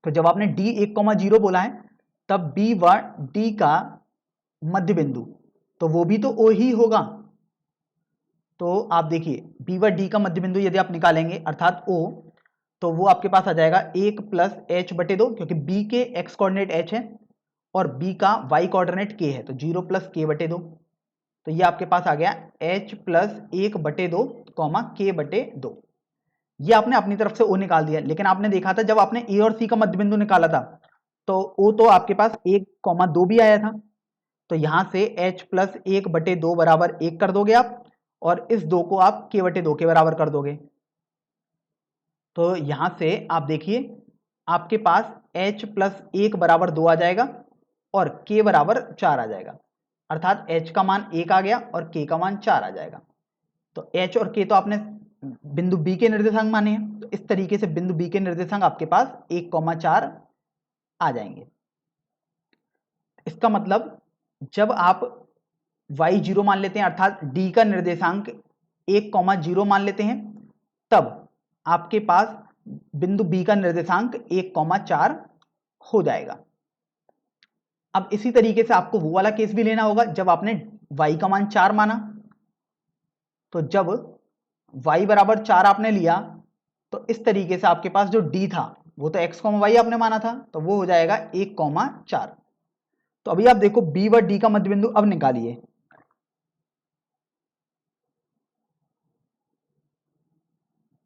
तो जब आपने D 1,0 बोला है तब B व D का मध्य बिंदु तो वो भी तो O ही होगा। तो आप देखिए B व D का मध्य बिंदु यदि आप निकालेंगे अर्थात O, तो वो आपके पास आ जाएगा 1 प्लस h/2, क्योंकि B के x कोऑर्डिनेट h है और B का y कोऑर्डिनेट k है, तो 0 प्लस k/2। तो ये आपके पास आ गया h प्लस 1/2 कॉमा k/2। ये आपने अपनी तरफ से O निकाल दिया, लेकिन आपने देखा था जब आपने A और C का मध्य बिंदु निकाला था तो O तो आपके पास 1,2 भी आया था। तो यहां से h प्लस 1/2 बराबर 1 कर दोगे आप और इस 2 को आप k/2 के बराबर कर दोगे। तो यहां से आप देखिए आपके पास h प्लस 1 बराबर 2 आ जाएगा और k बराबर 4 आ जाएगा, अर्थात h का मान 1 आ गया और k का मान 4 आ जाएगा। तो h और k तो आपने बिंदु B के निर्देशांक माने हैं, तो इस तरीके से बिंदु B के निर्देशांक आपके पास 1,4 आ जाएंगे। इसका मतलब जब आप y 0 मान लेते हैं, अर्थात d का निर्देशांक 1,0 मान लेते हैं, तब आपके पास बिंदु b का निर्देशांक 1,4 हो जाएगा। अब इसी तरीके से आपको वो वाला केस भी लेना होगा जब आपने y का मान 4 माना। तो जब y बराबर 4 आपने लिया तो इस तरीके से आपके पास जो d था वो तो x, y आपने माना था, तो वो हो जाएगा 1,4। तो अभी आप देखो b व d का मध्य बिंदु अब निकालिए।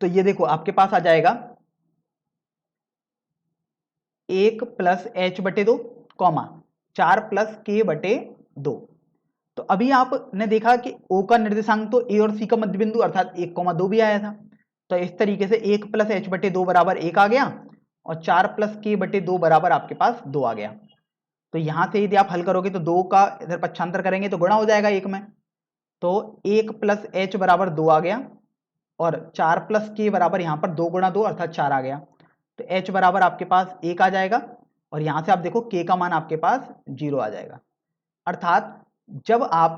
तो ये देखो आपके पास आ जाएगा 1 प्लस h बटे 2 कॉमा 4 प्लस k बटे 2। तो अभी आपने देखा कि O का निर्देशांक तो A और C का मध्य बिंदु अर्थात 1,2 भी आया था। तो इस तरीके से 1 प्लस h बटे 2 बराबर 1 आ गया और 4 प्लस k बटे 2 बराबर आपके पास 2 आ गया। तो यहां से यदि आप हल करोगे तो 2 का इधर पक्षांतर करेंगे तो गुणा हो जाएगा 1 में। तो 1 प्लस h बराबर 2 आ गया और 4 प्लस k बराबर यहाँ पर 2 गुणा 2 अर्थात 4 आ गया। तो h बराबर आपके पास 1 आ जाएगा और यहाँ से आप देखो k का मान आपके पास 0 आ जाएगा। अर्थात जब आप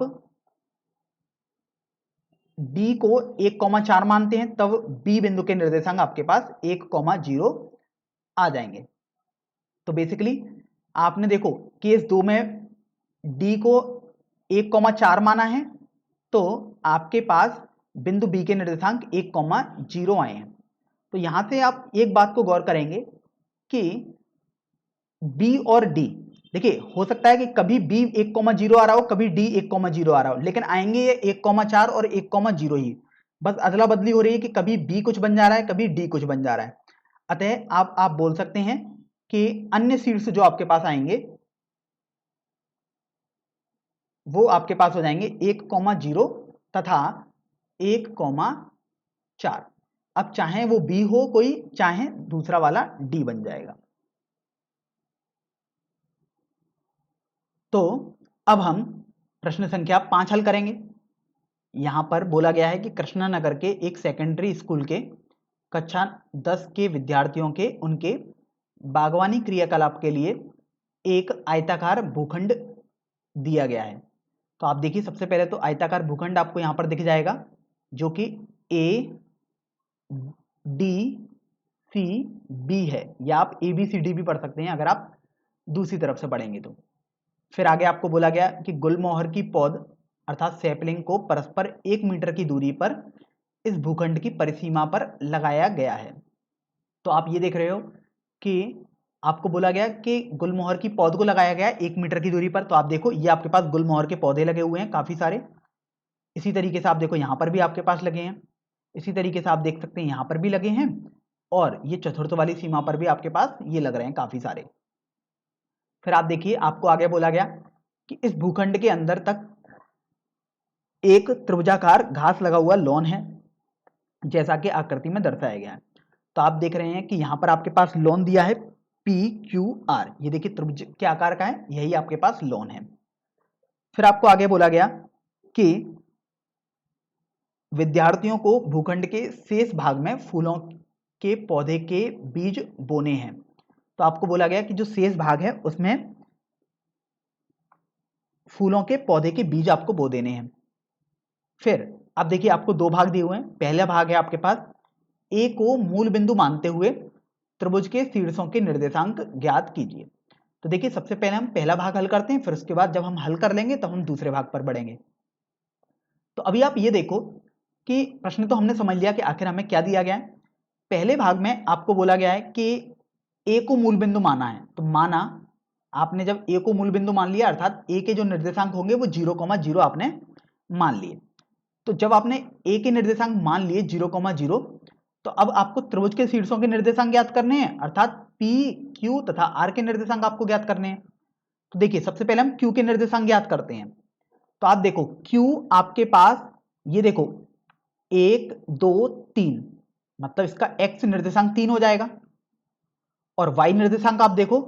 d को 1,4 मानते हैं तब b बिंदु के निर्देशांक आपके पास 1,0 आ जाएंगे। तो बेसिकली आपने देखो केस 2 में d को 1,4 माना है तो आपके पास बिंदु b के निर्देशांक 1,0 आए हैं। तो यहां से आप एक बात को गौर करेंगे कि b और d, देखिए हो सकता है कि कभी b 1,0 आ रहा हो, कभी d 1,0 आ रहा हो, लेकिन आएंगे ये 1,4 और 1,0 ही, बस अदला बदली हो रही है कि कभी b कुछ बन जा रहा है, कभी d कुछ बन जा रहा है। अतः आप बोल सकते हैं कि अन्य शीर्ष जो आपके पास आएंगे वो आपके पास हो जाएंगे 1,0 तथा 1,4। अब चाहे वो b हो कोई, चाहे दूसरा वाला d बन जाएगा। तो अब हम प्रश्न संख्या 5 हल करेंगे। यहां पर बोला गया है कि कृष्णानगर के एक सेकेंडरी स्कूल के कक्षा 10 के विद्यार्थियों के उनके बागवानी क्रियाकलाप के लिए एक आयताकार भूखंड दिया गया है। तो आप देखिए सबसे पहले तो आयताकार भूखंड आपको यहां पर दिख जाएगा जो कि A D C B है, या आप ABCD भी पढ़ सकते हैं अगर आप दूसरी तरफ से पढ़ेंगे तो। फिर आगे आपको बोला गया कि गुलमोहर की पौध अर्थात सैपलिंग को परस्पर 1 मीटर की दूरी पर इस भूखंड की परिसीमा पर लगाया गया है। तो आप ये देख रहे हो कि आपको बोला गया कि गुलमोहर की पौध को लगाया गया 1 मीटर की दूरी पर। तो आप देखो ये आपके पास गुलमोहर के पौधे लगे हुए हैं काफी सारे। इसी तरीके से आप देखो यहाँ पर भी आपके पास लगे हैं, इसी तरीके से आप देख सकते हैं यहाँ पर भी लगे हैं, और ये चतुर्थ वाली सीमा पर भी आपके पास ये लग रहे हैं काफी सारे। फिर आप देखिए आपको आगे बोला गया कि इस भूखंड के अंदर तक एक त्रिभुजाकार घास लगा हुआ लॉन है जैसा कि आकृति में दर्शाया गया है। तो आप देख रहे हैं कि यहां पर आपके पास लॉन दिया है PQR, ये देखिए त्रिभुज के आकार का है, यही आपके पास लॉन है। फिर आपको आगे बोला गया कि विद्यार्थियों को भूखंड के शेष भाग में फूलों के पौधे के बीज बोने हैं। तो आपको बोला गया कि जो शेष भाग है उसमें फूलों के पौधे के बीज आपको बो देने हैं। फिर आप देखिए आपको दो भाग दिए हुए हैं। पहला भाग है आपके पास ए को मूल बिंदु मानते हुए त्रिभुज के शीर्षों के निर्देशांक ज्ञात कीजिए। तो देखिए सबसे पहले हम पहला भाग हल करते हैं, फिर उसके बाद जब हम हल कर लेंगे तब हम दूसरे भाग पर बढ़ेंगे। तो अभी आप ये देखो कि प्रश्न तो हमने समझ लिया कि आखिर हमें क्या दिया गया है। पहले भाग में आपको बोला गया है कि ए को मूल बिंदु माना है। तो माना आपने जब ए को मूल बिंदु मान लिया अर्थात ए के जो निर्देशांक होंगे वो 0,0 आपने मान लिए। तो जब आपने ए के निर्देशांक मान लिए 0,0, तो अब आपको त्रिभुज के शीर्षों के निर्देशांक ज्ञात करने हैं अर्थात P, Q तथा R के निर्देशांक आपको ज्ञात करने हैं। तो देखिए सबसे पहले हम Q के निर्देशांक ज्ञात करते हैं। तो आप देखो Q आपके पास ये देखो 1 2 3, मतलब इसका X निर्देशांक 3 हो जाएगा, और Y निर्देशांक आप देखो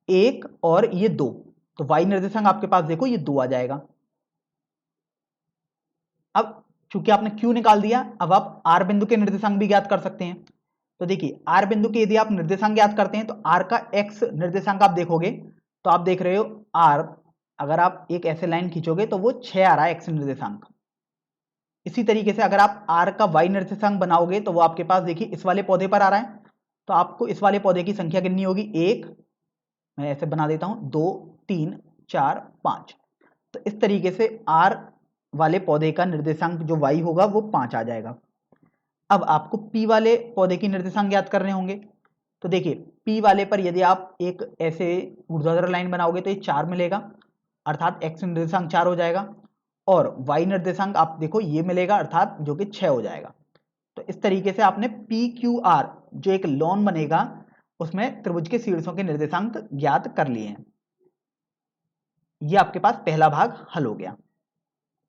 1 और ये 2, तो Y निर्देशांक आपके पास देखो ये 2 आ जाएगा। अब चूंकि आपने Q निकाल दिया, अब आप R बिंदु के निर्देशांक भी ज्ञात कर सकते हैं। तो देखिए R बिंदु के यदि आप निर्देशांक ज्ञात करते हैं तो R का X निर्देशांक आप देखोगे तो आप देख रहे हो R अगर आप एक ऐसे लाइन खींचोगे तो वो 6 आ रहा है एक्स निर्देशांक। इसी तरीके से अगर आप आर का वाई निर्देशांक बनाओगे तो वो आपके पास देखिए इस वाले पौधे पर आ रहा है, तो आपको इस वाले पौधे की संख्या कितनी होगी, एक, मैं ऐसे बना देता हूं, 2 3 4 5। तो इस तरीके से आर वाले पौधे का निर्देशांक जो वाई होगा वो 5 आ जाएगा। अब आपको पी वाले पौधे की निर्देशांक ज्ञात करने होंगे। तो देखिए पी वाले पर यदि आप एक ऐसे ऊर्ध्वाधर लाइन बनाओगे तो ये 4 मिलेगा, अर्थात एक्स निर्देशांक 4 हो जाएगा, और वाई निर्देशांक आप देखो ये मिलेगा, अर्थात जो कि 6 हो जाएगा। तो इस तरीके से आपने पी क्यू आर जो एक लॉन बनेगा उसमें त्रिभुज के शीर्षों के निर्देशांक ज्ञात कर लिए हैं। ये आपके पास पहला भाग हल हो गया।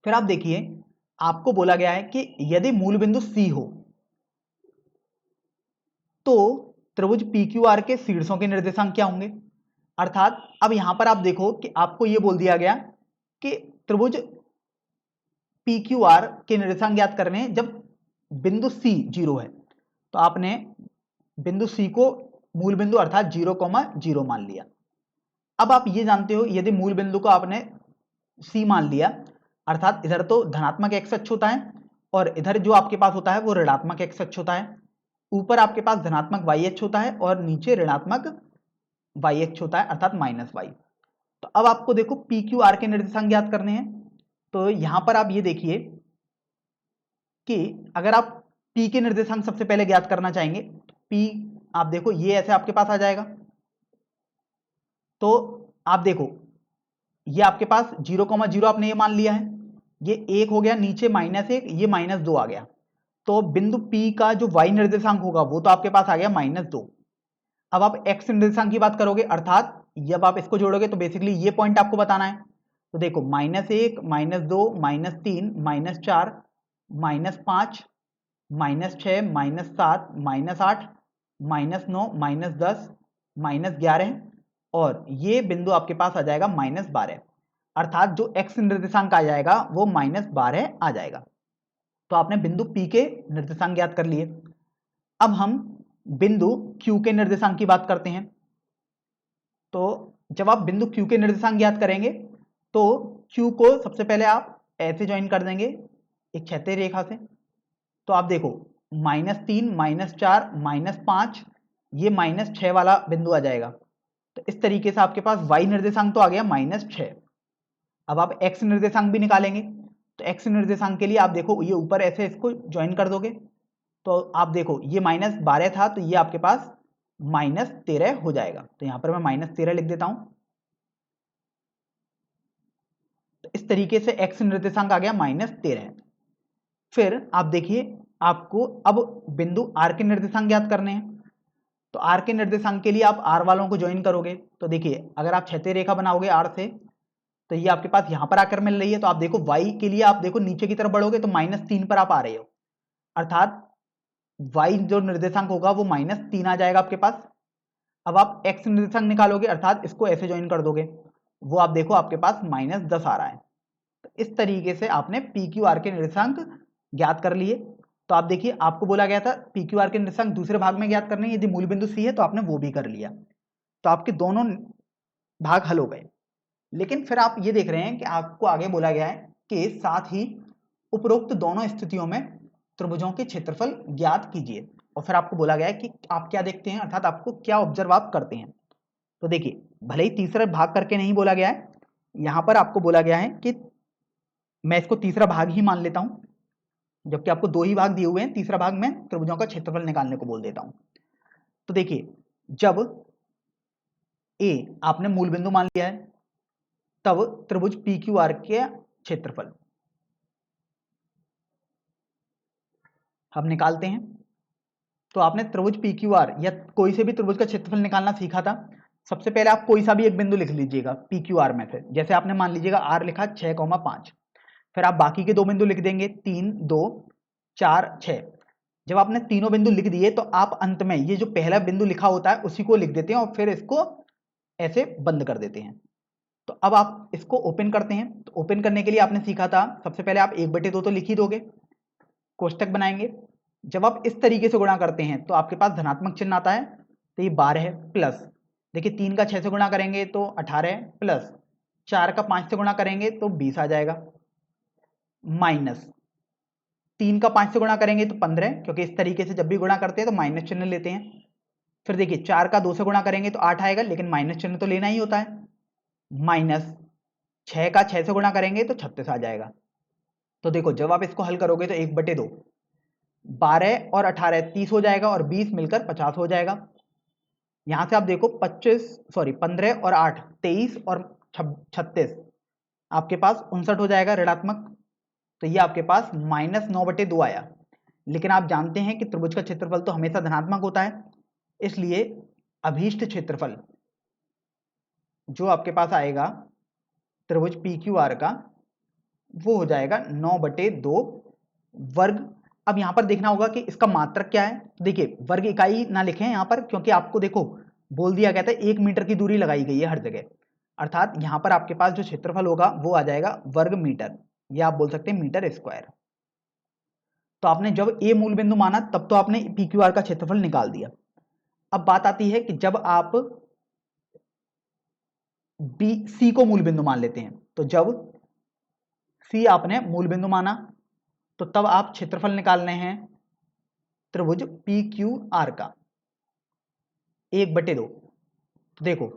फिर आप देखिए आपको बोला गया है कि यदि मूल बिंदु सी हो तो त्रिभुज पी क्यू आर के शीर्षों के निर्देशांक क्या होंगे। अर्थात अब यहां पर आप देखो कि आपको यह बोल दिया गया कि त्रिभुज पी क्यू आर के निर्देशांक ज्ञात करने हैं जब बिंदु सी 0 है। तो आपने बिंदु सी को मूल बिंदु अर्थात 0,0 मान लिया। अब आप ये जानते हो यदि मूल बिंदु को आपने सी मान लिया, अर्थात इधर तो धनात्मक एक्स अक्ष होता है और इधर जो आपके पास होता है वो ऋणात्मक एक्स अक्ष होता है। ऊपर आपके पास धनात्मक वाई अक्ष होता है और नीचे ऋणात्मक वाई अक्ष होता है, अर्थात माइनस वाई। तो अब आपको देखो पी क्यू आर के निर्देशांक ज्ञात करने हैं। तो यहां पर आप ये देखिए कि अगर आप P के निर्देशांक सबसे पहले ज्ञात करना चाहेंगे, P आप देखो ये ऐसे आपके पास आ जाएगा। तो आप देखो ये आपके पास 0,0 आपने ये मान लिया है, ये 1 हो गया, नीचे -1, ये -2 आ गया। तो बिंदु P का जो y निर्देशांक होगा वो तो आपके पास आ गया -2। अब आप x निर्देशांक की बात करोगे, अर्थात जब आप इसको जोड़ोगे तो बेसिकली ये पॉइंट आपको बताना है। तो देखो -1 -2 -3 -4 -5 -6 -7 -8 -9 -10 -11 और ये बिंदु आपके पास आ जाएगा -12, अर्थात जो x निर्देशांक आ जाएगा वो -12 आ जाएगा। तो आपने बिंदु P के निर्देशांक ज्ञात कर लिए। अब हम बिंदु Q के निर्देशांक की बात करते हैं। तो जब आप बिंदु Q के निर्देशांक ज्ञात करेंगे तो Q को सबसे पहले आप ऐसे ज्वाइन कर देंगे एक क्षैतिज रेखा से। तो आप देखो -3 -4 -5 ये -6 वाला बिंदु आ जाएगा। तो इस तरीके से आपके पास y निर्देशांक तो आ गया -6। अब आप x निर्देशांक भी निकालेंगे। तो x निर्देशांक के लिए आप देखो ये ऊपर ऐसे इसको ज्वाइन कर दोगे। तो आप देखो ये -12 था तो ये आपके पास -13 हो जाएगा। तो यहां पर मैं -13 लिख देता हूं। तो इस तरीके से x निर्देशांक आ गया -13। फिर आप देखिए आपको अब बिंदु r के निर्देशांक ज्ञात करने हैं। तो r के निर्देशांक के लिए आप r वालों को ज्वाइन करोगे। तो देखिए अगर आप क्षैतिज रेखा बनाओगे r से तो ये आपके पास यहां पर आकर मिल रही है। तो आप देखो y के लिए आप देखो नीचे की तरफ बढ़ोगे तो -3 पर आप आ रहे हो, अर्थात y जो निर्देशांक होगा वो -3 आ जाएगा आपके पास। अब आप x निर्देशांक निकालोगे, अर्थात इसको ऐसे ज्वाइन कर दोगे, वो आप देखो आपके पास -10 आ रहा है। तो इस तरीके से आपने पी क्यू आर के निर्देशांक ज्ञात कर लिए। तो आप देखिए आपको बोला गया था पी क्यू आर के निर्देशांक दूसरे भाग में ज्ञात करने, यदि मूल बिंदु सी है तो आपने वो भी कर लिया। तो आपके दोनों भाग हल हो गए। लेकिन फिर आप ये देख रहे हैं कि आपको आगे बोला गया है कि साथ ही उपरोक्त दोनों स्थितियों में त्रिभुजों के क्षेत्रफल ज्ञात कीजिए। और फिर आपको बोला गया है कि आप क्या देखते हैं, अर्थात आपको क्या ऑब्जर्व आप करते हैं। तो देखिए भले ही तीसरा भाग करके नहीं बोला गया है, यहां पर आपको बोला गया है कि मैं इसको तीसरा भाग ही मान लेता हूं, जबकि आपको 2 ही भाग दिए हुए हैं। तीसरा भाग में त्रिभुजों का क्षेत्रफल निकालने को बोल देता हूं। तो देखिए जब ए आपने मूल बिंदु मान लिया है तब त्रिभुज पी क्यू आर के क्षेत्रफल हम निकालते हैं। तो आपने त्रिभुज पी क्यू आर या कोई से भी त्रिभुज का क्षेत्रफल निकालना सीखा था। सबसे पहले आप कोई सा भी एक बिंदु लिख लीजिएगा पी क्यू आर में से, जैसे आपने मान लीजिएगा आर लिखा 6,5। फिर आप बाकी के 2 बिंदु लिख देंगे 3 2 4 6। जब आपने तीनों बिंदु लिख दिए तो आप अंत में ये जो पहला बिंदु लिखा होता है उसी को लिख देते हैं और फिर इसको ऐसे बंद कर देते हैं। तो अब आप इसको ओपन करते हैं। तो ओपन करने के लिए आपने सीखा था सबसे पहले आप 1/2 तो लिख ही दोगे, कोष्टक बनाएंगे। जब आप इस तरीके से गुणा करते हैं तो आपके पास धनात्मक चिन्ह आता है, तो ये 12 है प्लस, देखिए 3 का 6 से गुणा करेंगे तो 18 प्लस 4 का 5 से गुणा करेंगे तो 20 आ जाएगा, माइनस 3 का 5 से गुणा करेंगे तो 15, क्योंकि इस तरीके से जब भी गुणा करते हैं तो माइनस चिन्ह लेते हैं। फिर देखिए 4 का 2 से गुणा करेंगे तो 8 आएगा, लेकिन माइनस चिन्ह तो लेना ही होता है। माइनस 6 का 6 से गुणा करेंगे तो 36 आ जाएगा। तो देखो जब आप इसको हल करोगे तो 1/2, 12 और 18 30 हो जाएगा, और 20 मिलकर 50 हो जाएगा। यहां से आप देखो 15 और 8 23 और 36 आपके पास 59 हो जाएगा ऋणात्मक। तो ये आपके पास -9/2 आया। लेकिन आप जानते हैं कि त्रिभुज का क्षेत्रफल तो हमेशा धनात्मक होता है, इसलिए अभीष्ट क्षेत्रफल जो आपके पास आएगा त्रिभुज PQR का, वो हो जाएगा 9/2 वर्ग। अब यहां पर देखना होगा कि इसका मात्रक क्या है। देखिए वर्ग इकाई ना लिखें यहां पर, क्योंकि आपको देखो बोल दिया गया था 1 मीटर की दूरी लगाई गई है हर जगह, अर्थात यहां पर आपके पास जो क्षेत्रफल होगा वो आ जाएगा वर्ग मीटर, या आप बोल सकते हैं मीटर स्क्वायर। तो आपने जब ए मूल बिंदु माना तब तो आपने PQR का क्षेत्रफल निकाल दिया। अब बात आती है कि जब आप C को मूल बिंदु मान लेते हैं, तो जब C आपने मूल बिंदु माना तो तब आप क्षेत्रफल निकालने हैं त्रिभुज PQR का 1/2। तो देखो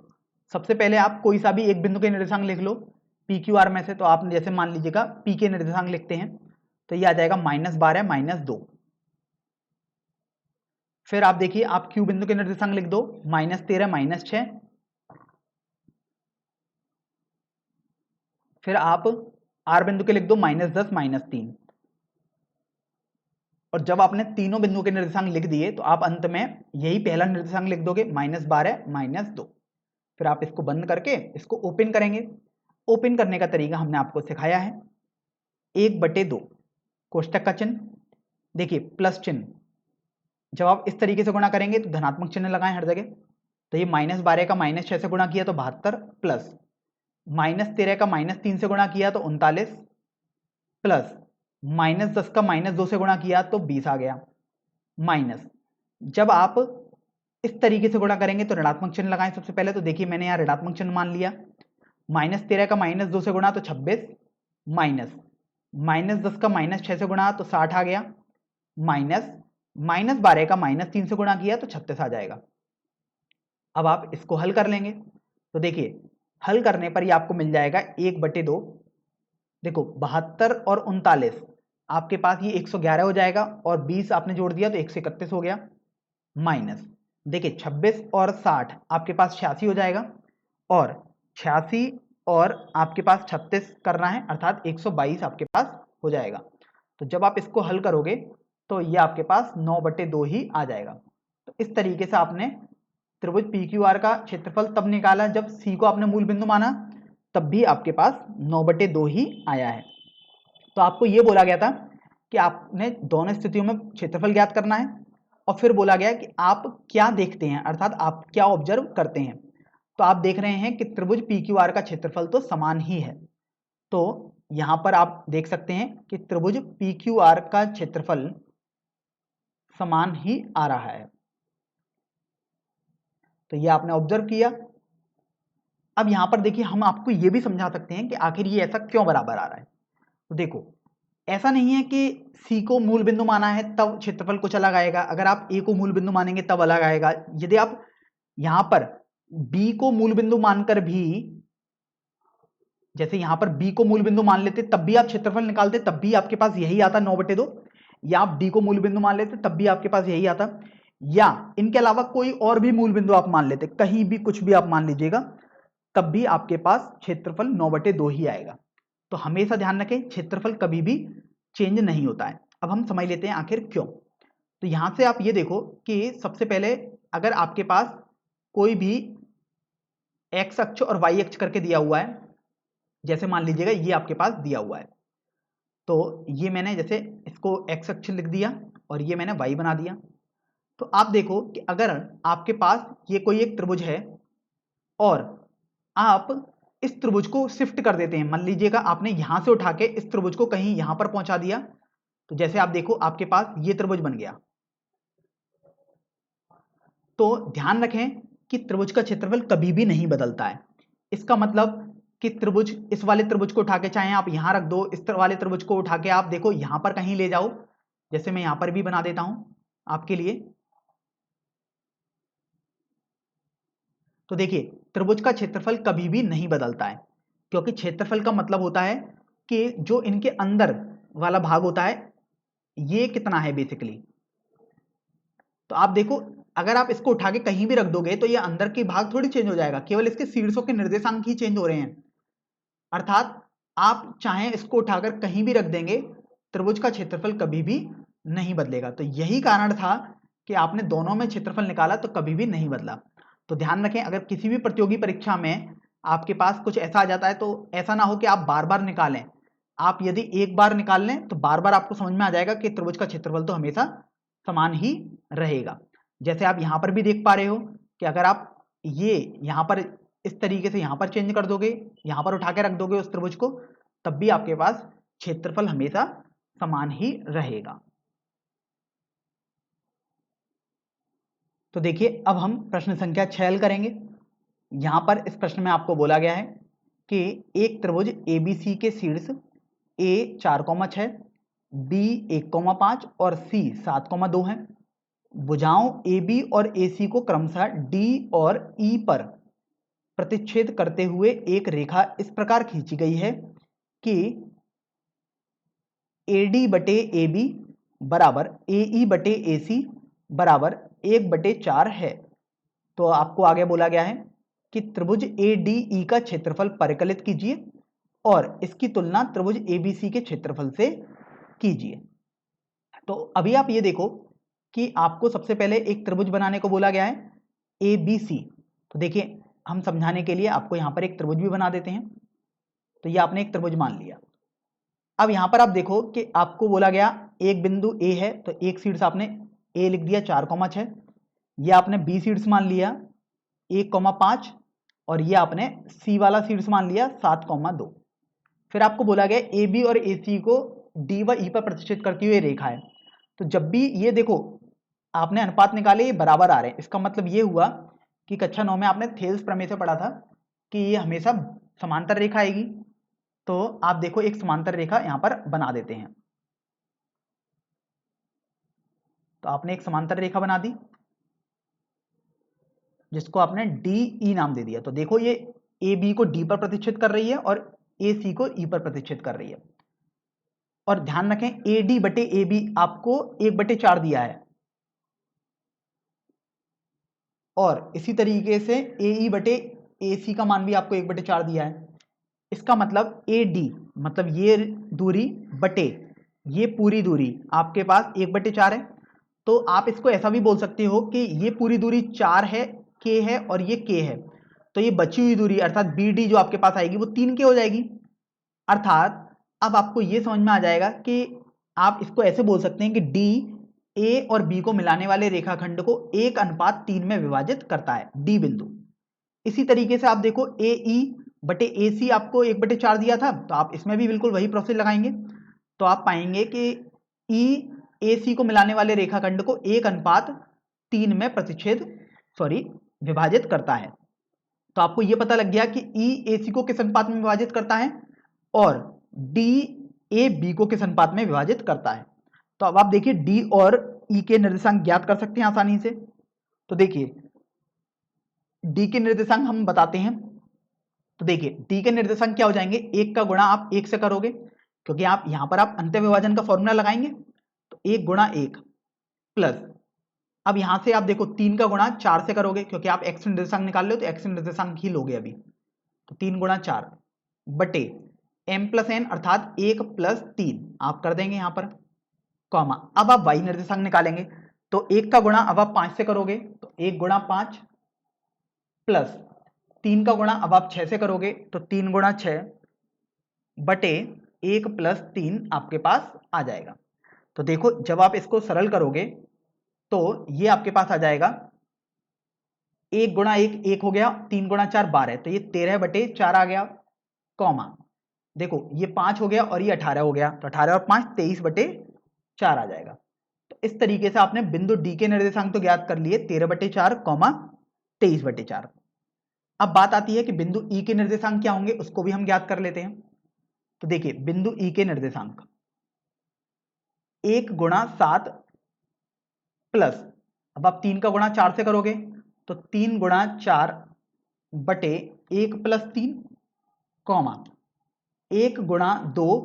सबसे पहले आप कोई सा भी एक बिंदु के निर्देशांक लिख लो PQR में से। तो आप जैसे मान लीजिएगा P के निर्देशांक लिखते हैं तो ये आ जाएगा -12 -2। फिर आप देखिए आप Q बिंदु के निर्देशांक लिख दो -13 -6। फिर आप R बिंदु के लिख दो -10 -3। और जब आपने तीनों बिंदुओं के निर्देशांक लिख दिए तो आप अंत में यही पहला निर्देशांक लिख दोगे -12 -2। फिर आप इसको बंद करके इसको ओपन करेंगे। ओपन करने का तरीका हमने आपको सिखाया है, 1/2 कोष्टक का चिन्ह, देखिए प्लस चिन्ह, जब आप इस तरीके से गुणा करेंगे तो धनात्मक चिन्ह लगाएं हर जगह। तो ये -12 का -6 से गुणा किया तो 72, प्लस -13 का -3 से गुणा किया तो 39, प्लस -10 का -2 से गुणा किया तो 20 आ गया, माइनस जब आप इस तरीके से गुणा करेंगे तो ऋणात्मक चिन्ह लगाएं सबसे पहले। तो देखिए मैंने यहाँ ऋणात्मक चिन्ह मान लिया, -13 का -2 से गुणा तो 26, माइनस -10 का -6 से गुणा तो 60 आ गया, माइनस -12 का -3 से गुणा किया तो 36 आ जाएगा। अब आप इसको हल कर लेंगे तो देखिए हल करने पर ये आपको मिल जाएगा 1/2। देखो 72 और 39 आपके पास ये 111 हो जाएगा, और 20 आपने जोड़ दिया तो 131 हो गया, माइनस देखिए 26 और 60 आपके पास 86 हो जाएगा, और 86 और आपके पास 36 करना है, अर्थात 122 आपके पास हो जाएगा। तो जब आप इसको हल करोगे तो ये आपके पास 9/2 ही आ जाएगा। तो इस तरीके से आपने त्रिभुज PQR का क्षेत्रफल तब निकाला जब C को आपने मूल बिंदु माना, तब भी आपके पास 9/2 ही आया है। तो आपको ये बोला गया था कि आपने दोनों स्थितियों में क्षेत्रफल ज्ञात करना है, और फिर बोला गया कि आप क्या देखते हैं, अर्थात आप क्या ऑब्जर्व करते हैं। तो आप देख रहे हैं कि त्रिभुज PQR का क्षेत्रफल तो समान ही है। तो यहां पर आप देख सकते हैं कि त्रिभुज PQR का क्षेत्रफल समान ही आ रहा है। तो ये आपने ऑब्जर्व किया। अब यहां पर देखिए हम आपको ये भी समझा सकते हैं कि आखिर ये ऐसा क्यों बराबर आ रहा है। तो देखो ऐसा नहीं है कि C को मूल बिंदु माना है तब क्षेत्रफल कुछ अलग आएगा, अगर आप A को मूल बिंदु मानेंगे तब अलग आएगा। यदि आप यहां पर B को मूल बिंदु मानकर भी, जैसे यहां पर B को मूल बिंदु मान लेते तब भी आप क्षेत्रफल निकालते तब भी आपके पास यही आता 9/2, या आप D को मूल बिंदु मान लेते तब भी आपके पास यही आता, या इनके अलावा कोई और भी मूल बिंदु आप मान लेते, कहीं भी कुछ भी आप मान लीजिएगा, तब भी आपके पास क्षेत्रफल 9/2 ही आएगा। तो हमेशा ध्यान रखें क्षेत्रफल कभी भी चेंज नहीं होता है। अब हम समझ लेते हैं आखिर क्यों। तो यहां से आप ये देखो कि सबसे पहले अगर आपके पास कोई भी x अक्ष और y अक्ष करके दिया हुआ है, जैसे मान लीजिएगा ये आपके पास दिया हुआ है, तो ये मैंने जैसे इसको x अक्ष लिख दिया और ये मैंने y बना दिया। तो आप देखो कि अगर आपके पास ये कोई एक त्रिभुज है और आप इस त्रिभुज को शिफ्ट कर देते हैं, मान लीजिएगा आपने यहां से उठा के इस त्रिभुज को कहीं यहां पर पहुंचा दिया, तो जैसे आप देखो आपके पास ये त्रिभुज बन गया। तो ध्यान रखें कि त्रिभुज का क्षेत्रफल कभी भी नहीं बदलता है। इसका मतलब कि त्रिभुज, इस वाले त्रिभुज को उठा के चाहे आप यहां रख दो, इस वाले त्रिभुज को उठा के आप देखो यहां पर कहीं ले जाओ, जैसे मैं यहां पर भी बना देता हूं आपके लिए। तो देखिए त्रिभुज का क्षेत्रफल कभी भी नहीं बदलता है, क्योंकि क्षेत्रफल का मतलब होता है कि जो इनके अंदर वाला भाग होता है ये कितना है बेसिकली। तो आप देखो अगर आप इसको उठा के कहीं भी रख दोगे तो ये अंदर के भाग थोड़ी चेंज हो जाएगा, केवल इसके शीर्षों के निर्देशांक ही चेंज हो रहे हैं। अर्थात आप चाहें इसको उठाकर कहीं भी रख देंगे, त्रिभुज का क्षेत्रफल कभी भी नहीं बदलेगा। तो यही कारण था कि आपने दोनों में क्षेत्रफल निकाला तो कभी भी नहीं बदला। तो ध्यान रखें, अगर किसी भी प्रतियोगी परीक्षा में आपके पास कुछ ऐसा आ जाता है तो ऐसा ना हो कि आप बार बार निकालें। आप यदि एक बार निकाल लें तो बार बार आपको समझ में आ जाएगा कि त्रिभुज का क्षेत्रफल तो हमेशा समान ही रहेगा। जैसे आप यहां पर भी देख पा रहे हो कि अगर आप ये यहां पर इस तरीके से यहां पर चेंज कर दोगे, यहां पर उठा के रख दोगे उस त्रिभुज को, तब भी आपके पास क्षेत्रफल हमेशा समान ही रहेगा। तो देखिए अब हम प्रश्न संख्या 6 हल करेंगे। यहां पर इस प्रश्न में आपको बोला गया है कि एक त्रिभुज ABC के शीर्ष A 4,6, B 1,5 और C 7,2 है। भुजाओं AB और AC को क्रमशः D और E पर प्रतिच्छेद करते हुए एक रेखा इस प्रकार खींची गई है कि AD बटे AB बराबर AE बटे AC बराबर 1/4 है। तो आपको आगे बोला गया है कि त्रिभुज ADE का क्षेत्रफल परिकलित कीजिए और इसकी तुलना त्रिभुज ABC के क्षेत्रफल से कीजिए। तो अभी आप ये देखो कि आपको सबसे पहले एक त्रिभुज बनाने को बोला गया है ABC। तो देखिए हम समझाने के लिए आपको यहां पर एक त्रिभुज भी बना देते हैं। तो ये आपने एक त्रिभुज मान लिया। अब यहां पर आप देखो कि आपको बोला गया एक बिंदु A है, तो एक शीर्ष आपने A लिख दिया 4,6, ये आपने B शीर्ष मान लिया 1,5 और ये आपने C वाला शीर्ष मान लिया 7,2। फिर आपको बोला गया AB और AC को D व E पर प्रतिच्छेद करती हुई रेखा है। तो जब भी ये देखो आपने अनुपात निकाले ये बराबर आ रहे हैं, इसका मतलब ये हुआ कि कक्षा 9 में आपने थेल्स प्रमेय से पढ़ा था कि ये हमेशा समांतर रेखा आएगी। तो आप देखो एक समांतर रेखा यहां पर बना देते हैं। तो आपने एक समांतर रेखा बना दी जिसको आपने DE नाम दे दिया। तो देखो ये AB को D पर प्रतिच्छेद कर रही है और AC को E पर प्रतिच्छेद कर रही है। और ध्यान रखें AD बटे AB आपको 1/4 दिया है और इसी तरीके से AE बटे AC का मान भी आपको 1/4 दिया है। इसका मतलब AD मतलब ये दूरी बटे ये पूरी दूरी आपके पास 1/4 है। तो आप इसको ऐसा भी बोल सकते हो कि ये पूरी दूरी 4 है, K है और ये K है। तो ये बची हुई दूरी अर्थात BD जो आपके पास आएगी वो 3K हो जाएगी। अर्थात अब आपको ये समझ में आ जाएगा कि आप इसको ऐसे बोल सकते हैं कि D A और B को मिलाने वाले रेखाखंड को 1:3 में विभाजित करता है, D बिंदु। इसी तरीके से आप देखो AE बटे AC आपको 1/4 दिया था, तो आप इसमें भी बिल्कुल वही प्रोसेस लगाएंगे। तो आप पाएंगे कि E AC को मिलाने वाले रेखाखंड को 1:3 में विभाजित करता है। तो आपको यह पता लग गया कि E AC को किस अनुपात में विभाजित करता है और D A B को किस अनुपात में विभाजित करता है। तो अब आप देखिए D और E के निर्देशांक ज्ञात कर सकते हैं आसानी से। तो देखिए D के निर्देशांक हम बताते हैं। तो देखिए D के निर्देशांक क्या हो जाएंगे, 1 का गुणा आप 1 से करोगे क्योंकि आप यहां पर आप अंत्य विभाजन का फॉर्मूला लगाएंगे। तो 1 गुणा 1 प्लस, अब यहां से आप देखो 3 का गुणा 4 से करोगे क्योंकि आप x निर्देशांक निकाल लो तो x निर्देशांक ही लोगे अभी। तो 3 गुणा 4 बटे m प्लस n अर्थात 1 प्लस 3 आप कर देंगे यहां पर, कॉमा अब आप y निर्देशांक निकालेंगे। तो 1 का गुणा अब आप 5 से करोगे तो 1 गुणा 5 प्लस 3 का गुणा अब आप 6 से करोगे तो 3 गुणा 6 बटे 1 प्लस 3 आपके पास आ जाएगा। तो देखो जब आप इसको सरल करोगे तो ये आपके पास आ जाएगा 1 गुणा 1 1 हो गया, 3 गुणा 4 12, तो ये 13/4 आ गया, कॉमा देखो ये 5 हो गया और ये 18 हो गया, तो 18 और 5 23/4 आ जाएगा। तो इस तरीके से आपने बिंदु D के निर्देशांक तो ज्ञात कर लिए 13/4 कॉमा 23/4। अब बात आती है कि बिंदु ई के निर्देशांक क्या होंगे, उसको भी हम ज्ञात कर लेते हैं। तो देखिए बिंदु ई के निर्देशांक 1 गुणा 7 प्लस, अब आप 3 का गुणा 4 से करोगे तो 3 गुणा 4 बटे 1 प्लस 3, कॉमा 1 गुणा 2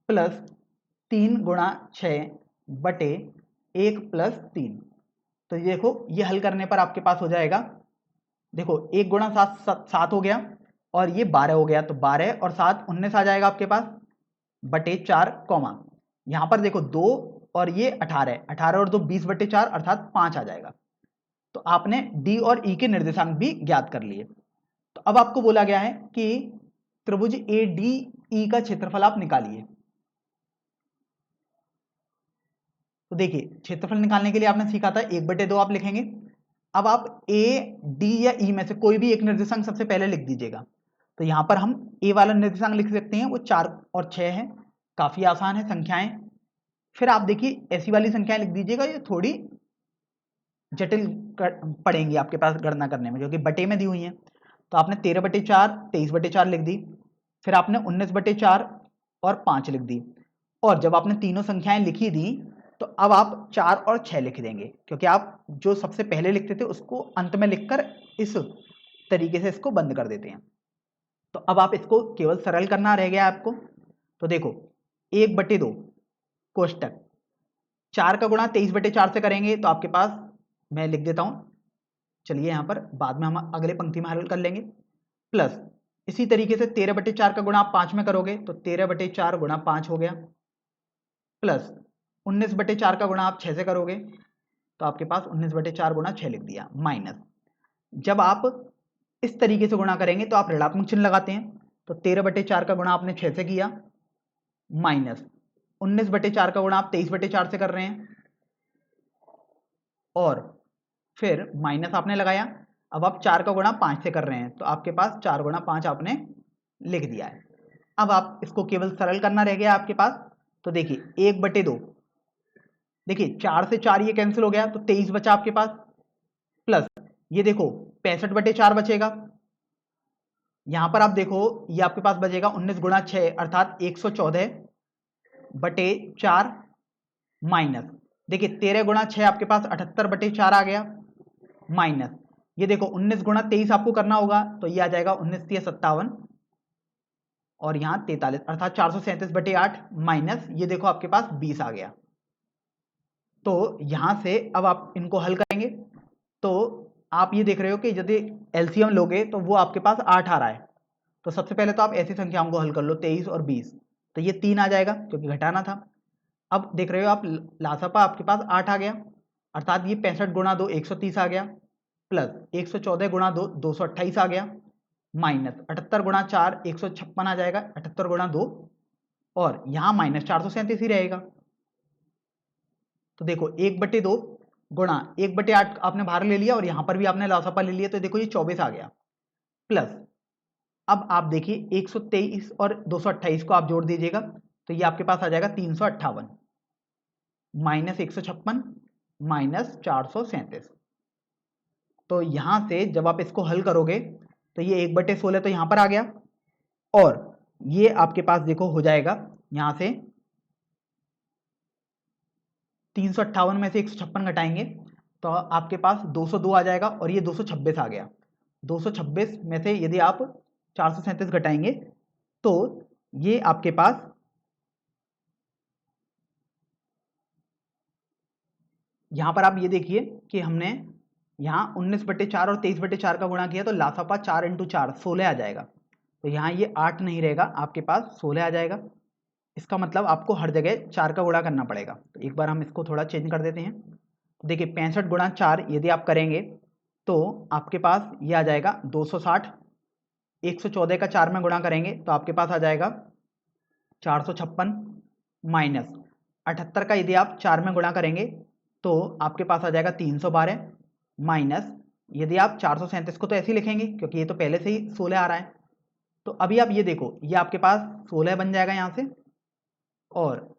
प्लस 3 गुणा 6 बटे 1 प्लस 3। तो ये देखो, ये हल करने पर आपके पास हो जाएगा, देखो 1 गुणा 7 हो गया और ये 12 हो गया, तो 12 और 7 19 आ जाएगा आपके पास बटे 4, कॉमा यहाँ पर देखो 2 और ये 18 और 2 20 बटे 4 अर्थात 5 आ जाएगा। तो आपने डी और ई के निर्देशांक भी ज्ञात कर लिए। तो अब आपको बोला गया है कि त्रिभुज ए डी ई का क्षेत्रफल आप निकालिए। तो देखिए क्षेत्रफल निकालने के लिए आपने सीखा था 1/2 आप लिखेंगे। अब आप ए डी या ई में से कोई भी एक निर्देशांक सबसे पहले लिख दीजिएगा। तो यहां पर हम ए वाला निर्देशांक लिख सकते हैं, वो 4 और 6 है, काफी आसान है संख्याएं। फिर आप देखिए ऐसी वाली संख्याएं लिख दीजिएगा, ये थोड़ी जटिल पड़ेंगी आपके पास गणना करने में, क्योंकि बटे में दी हुई है। तो आपने 13/4 23/4 लिख दी, फिर आपने 19/4 और 5 लिख दी। और जब आपने तीनों संख्याएं लिखी दी तो अब आप 4 और 6 लिख देंगे, क्योंकि आप जो सबसे पहले लिखते थे उसको अंत में लिखकर इस तरीके से इसको बंद कर देते हैं। तो अब आप इसको केवल सरल करना रह गया आपको। तो देखो 1/2 कोष्टक 4 का गुणा 23/4 से करेंगे तो आपके पास, मैं लिख देता हूं, चलिए यहां पर बाद में हम अगले पंक्ति में हल कर लेंगे, प्लस इसी तरीके से 13/4 का गुणा आप 5 में करोगे तो 13/4 गुणा 5 हो गया, प्लस 19/4 का गुणा आप 6 से करोगे तो आपके पास 19/4 गुणा 6 लिख दिया, माइनस जब आप इस तरीके से गुणा करेंगे तो आप ऋणात्मक चिन्ह लगाते हैं। तो 13/4 का गुणा आपने 6 से किया, माइनस 19/4 का गुणा आप 23/4 से कर रहे हैं, और फिर माइनस आपने लगाया। अब आप 4 का गुणा 5 से कर रहे हैं तो आपके पास 4 गुणा 5 आपने लिख दिया है। अब आप इसको केवल सरल करना रह गया आपके पास। तो देखिए 1/2, देखिए 4 से 4 ये कैंसिल हो गया तो 23 बचा आपके पास, प्लस ये देखो 65/4 बचेगा। यहां पर आप देखो ये आपके पास बचेगा 19 गुणा 6 अर्थात 114/4, माइनस देखिए 13 गुणा 6 आपके पास 78/4 आ गया, माइनस ये देखो 19 गुणा 23 आपको करना होगा तो ये आ जाएगा 19 × 57 और यहाँ 43 अर्थात 437/8, माइनस ये देखो आपके पास 20 आ गया। तो यहां से अब आप इनको हल करेंगे तो आप ये देख रहे हो कि यदि एलसीएम लोगे तो वो आपके पास 8 आ रहा है। तो सबसे पहले तो आप ऐसी संख्याओं को हल कर लो 23 और 20, तो ये 3 आ जाएगा क्योंकि घटाना था। अब देख रहे हो आप लासापा आपके पास 8 आ गया, अर्थात ये 65 गुणा 2 130 आ गया, प्लस 114 गुणा 2 228 आ गया, माइनस 78 गुणा 4 156 आ जाएगा, 78 गुणा 2, और यहाँ माइनस 437 ही रहेगा। तो देखो 1/2 गुणा 1/8 आपने बाहर ले लिया और यहाँ पर भी आपने लासापा ले लिया, तो देखो ये 24 आ गया, प्लस अब आप देखिए 123 और 228 को आप जोड़ दीजिएगा तो ये आपके पास आ जाएगा 358, माइनस 156 माइनस 437। तो यहां से जब आप इसको हल करोगे तो ये 1/16 तो यहां पर आ गया, और ये आपके पास देखो हो जाएगा यहां से 358 में से 156 घटाएंगे तो आपके पास 202 आ जाएगा, और ये 226 आ गया। 226 में से यदि आप 437 घटाएंगे तो ये आपके पास यहां पर आप ये देखिए कि हमने यहाँ 19/4 और 23/4 का गुणा किया तो लासापा 4 × 4 16 आ जाएगा। तो यहाँ ये 8 नहीं रहेगा, आपके पास 16 आ जाएगा। इसका मतलब आपको हर जगह 4 का गुणा करना पड़ेगा। तो एक बार हम इसको थोड़ा चेंज कर देते हैं। तो देखिए 65 गुणा 4 यदि आप करेंगे तो आपके पास ये आ जाएगा 260, 114 का 4 में गुणा करेंगे तो आपके पास आ जाएगा 456, माइनस 78 का यदि आप 4 में गुणा करेंगे तो आपके पास आ जाएगा 312, माइनस यदि आप 437 को तो ऐसे ही लिखेंगे क्योंकि ये तो पहले से ही 16 आ रहा है। तो अभी आप ये देखो ये आपके पास 16 बन जाएगा यहाँ से, और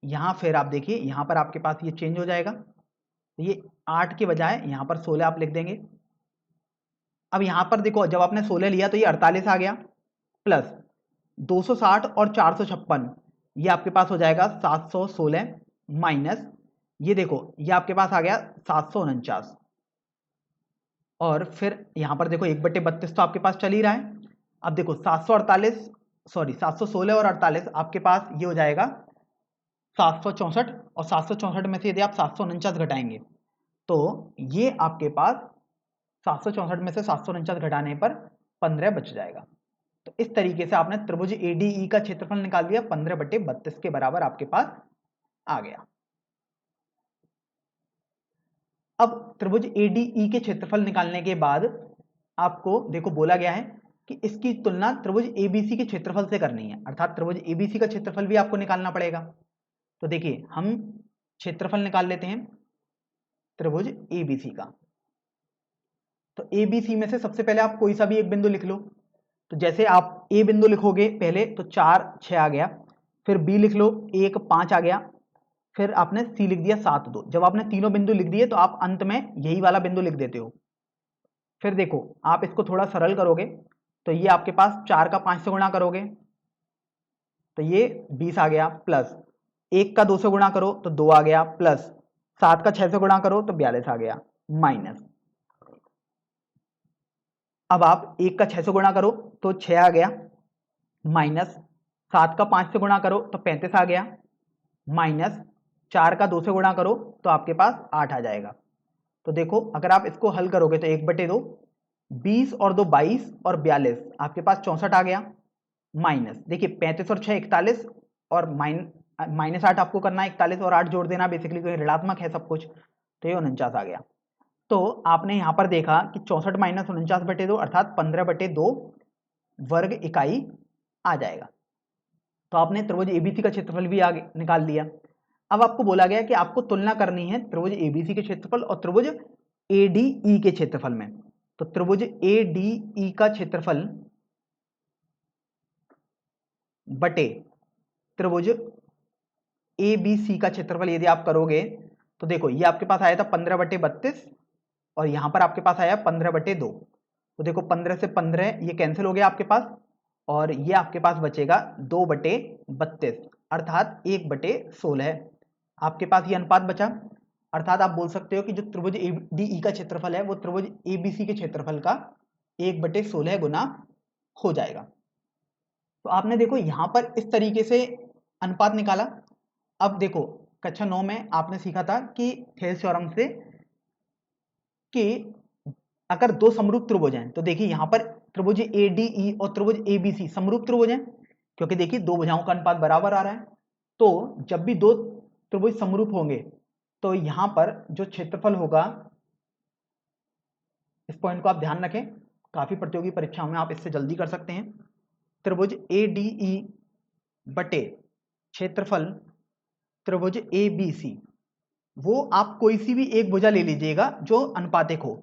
यहाँ फिर आप देखिए यहाँ पर आपके पास ये चेंज हो जाएगा, तो ये 8 के बजाय यहाँ पर 16 आप लिख देंगे। अब यहाँ पर देखो जब आपने 16 लिया तो ये 48 आ गया, प्लस 260 और 456, ये आपके पास हो जाएगा 716, माइनस ये देखो ये आपके पास आ गया 749, और फिर यहाँ पर देखो 1/32 तो आपके पास चल ही रहा है। अब देखो 716 और 48 आपके पास ये हो जाएगा 764, और 764 में से यदि आप 749 घटाएंगे तो ये आपके पास 764 में से 749 घटाने पर 15 बच जाएगा। तो इस तरीके से आपने त्रिभुज ADE का क्षेत्रफल निकाल दिया, 15/32 के बराबर आपके पास आ गया। अब त्रिभुज ADE के क्षेत्रफल निकालने के बाद आपको देखो बोला गया है कि इसकी तुलना त्रिभुज ABC के क्षेत्रफल से करनी है, अर्थात त्रिभुज ABC का क्षेत्रफल भी आपको निकालना पड़ेगा। तो देखिए हम क्षेत्रफल निकाल लेते हैं त्रिभुज ABC का। तो ABC में से सबसे पहले आप कोई सा भी एक बिंदु लिख लो। तो जैसे आप A बिंदु लिखोगे पहले तो 4 6 आ गया, फिर B लिख लो 1 5 आ गया, फिर आपने C लिख दिया 7 2। जब आपने तीनों बिंदु लिख दिए तो आप अंत में यही वाला बिंदु लिख देते हो। फिर देखो आप इसको थोड़ा सरल करोगे तो ये आपके पास 4 का 5 से गुणा करोगे तो ये 20 आ गया, प्लस 1 का 2 से गुणा करो तो 2 आ गया, प्लस 7 का 6 से गुणा करो तो 42 आ गया, माइनस अब आप 1 का 6 से गुणा करो तो 6 आ गया, माइनस 7 का 5 से गुणा करो तो 35 आ गया, माइनस 4 का 2 से गुणा करो तो आपके पास 8 आ जाएगा। तो देखो अगर आप इसको हल करोगे तो 1/2, 20 और 2 22 और 42 आपके पास 64 आ गया, माइनस देखिए 35 और 6 41 और माइनस 8 आपको करना है, 41 और 8 जोड़ देना, बेसिकली कोई ऋणात्मक है सब कुछ, तो ये 49 आ गया। तो आपने यहाँ पर देखा कि 64 माइनस 49/2 अर्थात 15/2 वर्ग इकाई आ जाएगा। तो आपने त्रिभुज ABC का क्षेत्रफल भी आगे निकाल लिया। अब आपको बोला गया कि आपको तुलना करनी है त्रिभुज ABC के क्षेत्रफल और त्रिभुज ADE के क्षेत्रफल में। तो त्रिभुज ADE का क्षेत्रफल बटे त्रिभुज ABC का क्षेत्रफल यदि आप करोगे तो देखो ये आपके पास आया था 15/32 और यहां पर आपके पास आया 15/2। तो देखो 15 से 15 ये कैंसिल हो गया आपके पास, और ये आपके पास बचेगा 2/32 अर्थात 1/16 आपके पास ये अनुपात बचा। अर्थात आप बोल सकते हो कि जो त्रिभुज ADE का क्षेत्रफल है वो त्रिभुज ABC के क्षेत्रफल का 1/16 गुना हो जाएगा। तो आपने देखो यहां पर इस तरीके से अनुपात निकाला। अब देखो कक्षा 9 में आपने सीखा था कि थेल्स थ्योरम से कि अगर दो समरूप त्रिभुज हैं तो देखिए यहां पर त्रिभुज ADE और त्रिभुज ABC समरूप त्रिभुज हैं, क्योंकि देखिए दो भुजाओं का अनुपात बराबर आ रहा है। तो जब भी दो त्रिभुज समरूप होंगे तो यहां पर जो क्षेत्रफल होगा, इस पॉइंट को आप ध्यान रखें, काफी प्रतियोगी परीक्षाओं में आप इससे जल्दी कर सकते हैं। त्रिभुज ADE बटे क्षेत्रफल त्रिभुज ABC, वो आप कोई सी भी एक भुजा ले लीजिएगा जो अनुपातिक हो।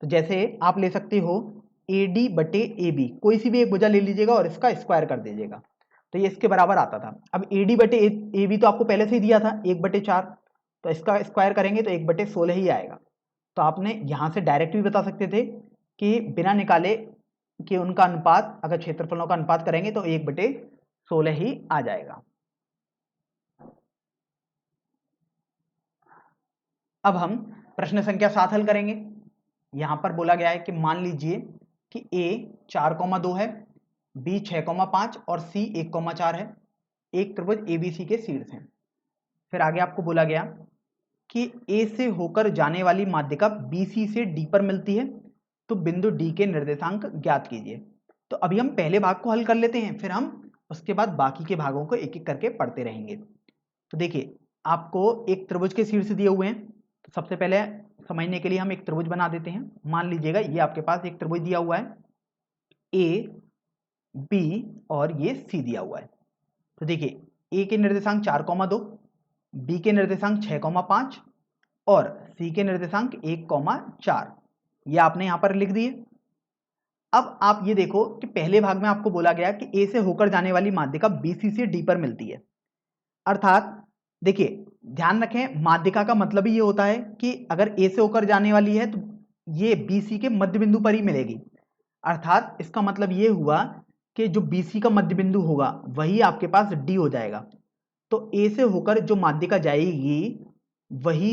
तो जैसे आप ले सकते हो AD बटे AB, कोई सी भी एक भुजा ले लीजिएगा और इसका स्क्वायर कर दीजिएगा तो ये इसके बराबर आता था। अब AD बटे AB तो आपको पहले से ही दिया था 1/4, तो इसका स्क्वायर करेंगे तो 1/16 ही आएगा। तो आपने यहां से डायरेक्ट भी बता सकते थे कि बिना निकाले कि उनका अनुपात अगर क्षेत्रफलों का अनुपात करेंगे तो 1/16 ही आ जाएगा। अब हम प्रश्न संख्या 7 हल करेंगे। यहां पर बोला गया है कि मान लीजिए कि A 4,2 है, B 6,5 और C 1,4 है। एक त्रिभुज ABC के शीर्ष हैं। फिर आगे आपको बोला गया कि A से होकर जाने वाली माध्यिका BC से D पर मिलती है, तो बिंदु D के निर्देशांक ज्ञात कीजिए। तो अभी हम पहले भाग को हल कर लेते हैं, फिर हम उसके बाद बाकी के भागों को एक एक करके पढ़ते रहेंगे। तो देखिए आपको एक त्रिभुज के शीर्ष दिए हुए हैं, तो सबसे पहले समझने के लिए हम एक त्रिभुज बना देते हैं। मान लीजिएगा ये आपके पास एक त्रिभुज दिया हुआ है A, B और ये C दिया हुआ है। तो देखिए A के निर्देशांक 4,2, B के निर्देशांक 6,5 और C के निर्देशांक 1,4, ये आपने यहां पर लिख दिए। अब आप ये देखो कि पहले भाग में आपको बोला गया कि A से होकर जाने वाली माध्यिका BC से D पर मिलती है। अर्थात देखिए ध्यान रखें, माध्यिका का मतलब ही ये होता है कि अगर A से होकर जाने वाली है तो ये BC के मध्य बिंदु पर ही मिलेगी। अर्थात इसका मतलब ये हुआ कि जो BC का मध्य बिंदु होगा वही आपके पास D हो जाएगा। तो A से होकर जो माध्यिका जाएगी वही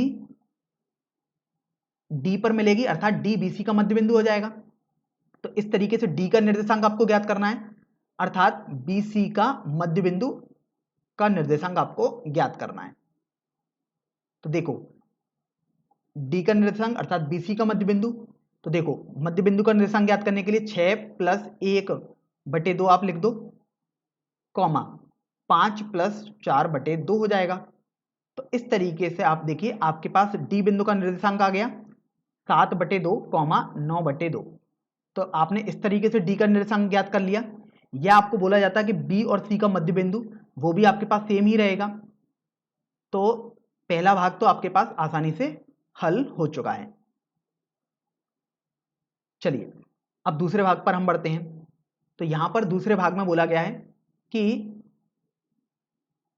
D पर मिलेगी, अर्थात D BC का मध्य बिंदु हो जाएगा। तो इस तरीके से D का निर्देशांक आपको ज्ञात करना है, अर्थात BC का मध्य बिंदु का निर्देशांक आपको ज्ञात करना है। तो देखो D का निर्देशांक अर्थात BC का मध्य बिंदु, तो देखो मध्य बिंदु का निर्देशांक ज्ञात करने के लिए 6 + 1/2 आप लिख दो, कॉमा 5 + 4/2 हो जाएगा। तो इस तरीके से आप देखिए आपके पास D बिंदु का निर्देशांक आ गया 7/2, 9/2। तो आपने इस तरीके से D का निर्देशांक ज्ञात कर लिया। यह आपको बोला जाता है कि B और C का मध्य बिंदु वो भी आपके पास सेम ही रहेगा। तो पहला भाग तो आपके पास आसानी से हल हो चुका है। चलिए अब दूसरे भाग पर हम बढ़ते हैं। तो यहां पर दूसरे भाग में बोला गया है कि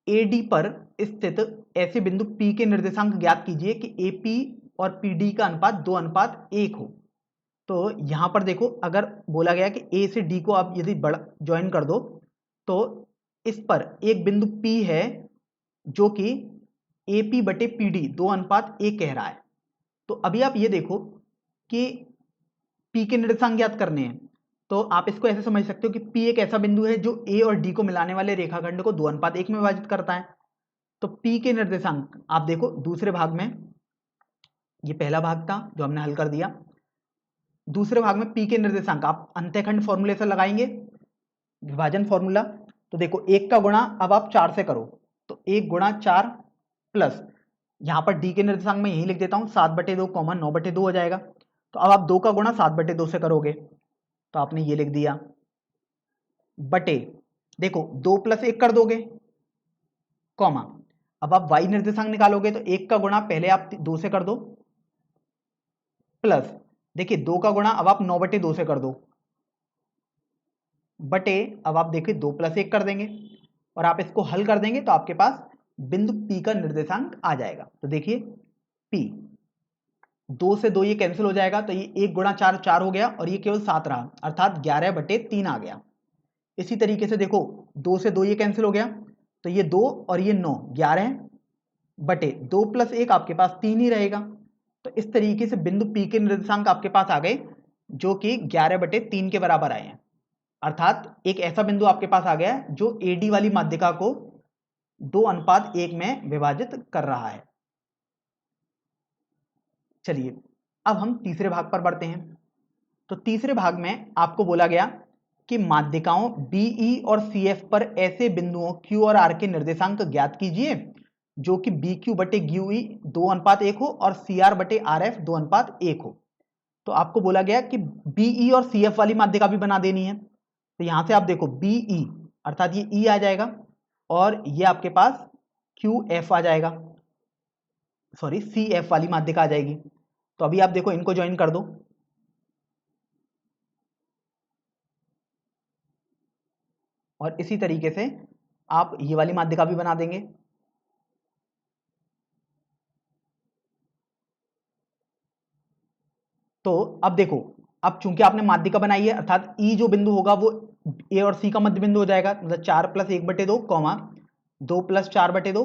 AD पर स्थित ऐसे बिंदु P के निर्देशांक ज्ञात कीजिए कि AP और PD का अनुपात 2:1 हो। तो यहां पर देखो अगर बोला गया कि A से D को आप यदि ज्वाइन कर दो तो इस पर एक बिंदु P है जो कि AP/PD 2:1 कह रहा है। तो अभी आप ये देखो कि P के निर्देशांक ज्ञात करने हैं, तो आप इसको ऐसे समझ सकते हो कि P एक ऐसा बिंदु है जो A और D को मिलाने वाले रेखाखंड को 2:1 में विभाजित करता है। तो P के निर्देशांक आप देखो दूसरे भाग में, ये पहला भाग था जो हमने हल कर दिया। दूसरे भाग में P के निर्देशांक आप अंत्यखंड फॉर्मूले से लगाएंगे, विभाजन फॉर्मूला। तो देखो 1 का गुणा अब आप 4 से करो, तो 1 × 4 प्लस यहां पर D के निर्देशांक में यही लिख देता हूं 7/2, 9/2 हो जाएगा। तो अब आप 2 का गुणा 7/2 से करोगे, तो आपने ये लिख दिया बटे, देखो 2 + 1 कर दोगे, कॉमा अब आप Y निर्देशांक निकालोगे तो 1 का गुणा पहले आप 2 से कर दो, प्लस देखिए 2 का गुणा अब आप 9/2 से कर दो, बटे अब आप देखिए 2 + 1 कर देंगे और आप इसको हल कर देंगे तो आपके पास बिंदु P का निर्देशांक आ जाएगा। तो देखिए P 2 से 2 ये कैंसिल हो जाएगा, तो ये 1 × 4 4 हो गया और ये केवल 7 रहा, अर्थात 11/3 आ गया। इसी तरीके से देखो 2 से 2 ये कैंसिल हो गया, तो ये 2 और ये 9, 11/2 + 1 आपके पास 3 ही रहेगा। तो इस तरीके से बिंदु P के निर्देशांक आपके पास आ गए जो कि 11/3 के बराबर आए हैं, अर्थात एक ऐसा बिंदु आपके पास आ गया जो AD वाली माध्यिका को 2:1 में विभाजित कर रहा है। चलिए अब हम तीसरे भाग पर बढ़ते हैं। तो तीसरे भाग में आपको बोला गया कि माध्यिकाओं BE और CF पर ऐसे बिंदुओं Q और R के निर्देशांक ज्ञात कीजिए जो कि BQ/QE 2:1 हो और CR/RF 2:1 हो। तो आपको बोला गया कि BE और CF वाली माध्यिका भी बना देनी है। तो यहां से आप देखो BE अर्थात ये E आ जाएगा और ये आपके पास QF आ जाएगा, सॉरी CF वाली माध्यिका आ जाएगी। तो अभी आप देखो इनको ज्वाइन कर दो, और इसी तरीके से आप ये वाली माध्यिका भी बना देंगे। तो अब देखो, अब चूंकि आपने माध्यिका बनाई है अर्थात E जो बिंदु होगा वो A और C का मध्य बिंदु हो जाएगा, मतलब 4 + 1/2, 2 + 4/2,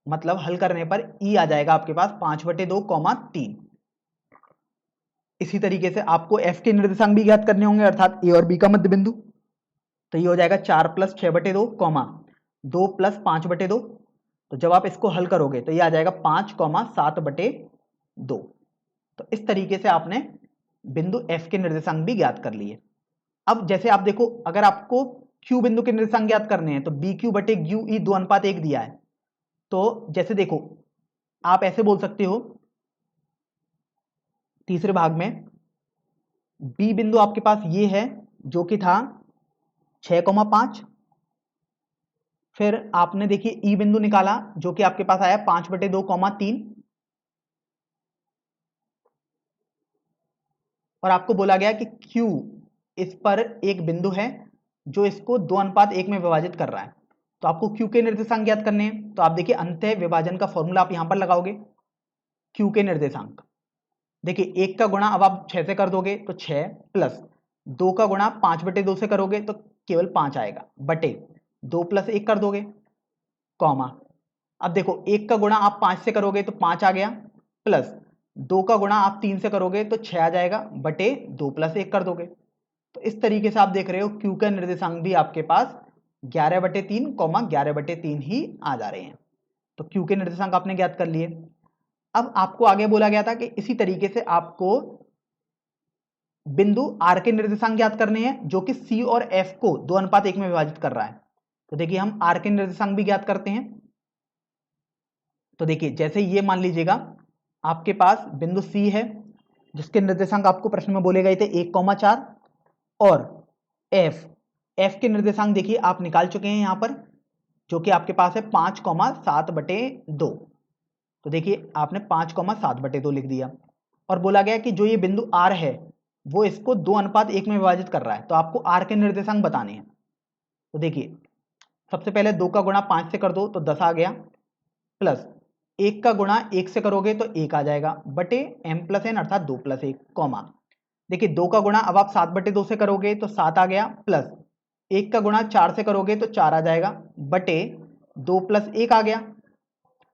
मतलब हल करने पर E आ जाएगा आपके पास 5/2, 3। इसी तरीके से आपको F के निर्देशांक भी ज्ञात करने होंगे, अर्थात A और B का मध्य बिंदु। तो ये हो जाएगा 4 + 6/2, 2 + 5/2। तो जब आप इसको हल करोगे तो ये आ जाएगा 5, 7/2। तो इस तरीके से आपने बिंदु F के निर्देशांक भी ज्ञात कर लिए। अब जैसे आप देखो अगर आपको Q बिंदु के निर्देशांक ज्ञात करने हैं तो BQ/QE 2:1 दिया है। तो जैसे देखो आप ऐसे बोल सकते हो तीसरे भाग में B बिंदु आपके पास ये है जो कि था 6,5, फिर आपने देखिए E बिंदु निकाला जो कि आपके पास आया 5/2, 3, और आपको बोला गया कि Q इस पर एक बिंदु है जो इसको 2:1 में विभाजित कर रहा है। तो आपको Q के निर्देशांक ज्ञात करने हैं। तो आप देखिए अंतः विभाजन का फॉर्मूला आप यहां पर लगाओगे, Q के निर्देशांक देखिए 1 का गुणा अब आप 6 से कर दोगे तो 6 प्लस 2 का गुणा 5/2 से करोगे तो केवल 5 आएगा, बटे 2 + 1 कर दोगे, कॉमा। अब देखो 1 का गुणा आप 5 से करोगे तो 5 आ गया, प्लस 2 का गुणा आप 3 से करोगे तो 6 आ जाएगा, बटे 2 + 1 कर दोगे। तो इस तरीके से आप देख रहे हो Q का निर्देशांक भी आपके पास 11/3, 11/3 ही आ जा रहे हैं। तो Q के निर्देशांक आपने ज्ञात कर लिए। अब आपको आगे बोला गया था कि इसी तरीके से आपको बिंदु R के निर्देशांक ज्ञात करने हैं, जो कि C और F को 2:1 में विभाजित कर रहा है। तो देखिए हम R के निर्देशांक भी ज्ञात करते हैं। तो देखिए जैसे ये मान लीजिएगा आपके पास बिंदु C है, जिसके निर्देशांक आपको प्रश्न में बोले गए थे 1,4, और F के निर्देशांक देखिए आप निकाल चुके हैं यहां पर, जो कि आपके पास है 5,7/2। तो देखिए आपने 5,7/2 लिख दिया, और बोला गया कि जो ये बिंदु R है वो इसको 2:1 में विभाजित कर रहा है, तो आपको R के निर्देशांक बताने हैं। तो देखिए सबसे पहले 2 का गुणा 5 से कर दो तो 10 आ गया, प्लस 1 का गुणा 1 से करोगे तो 1 आ जाएगा, बटे m + n अर्थात 2 + 1, कॉमा। देखिए 2 का गुणा अब आप 7/2 से करोगे तो 7 आ गया, प्लस 1 का गुणा 4 से करोगे तो 4 आ जाएगा, बटे 2 + 1 आ गया।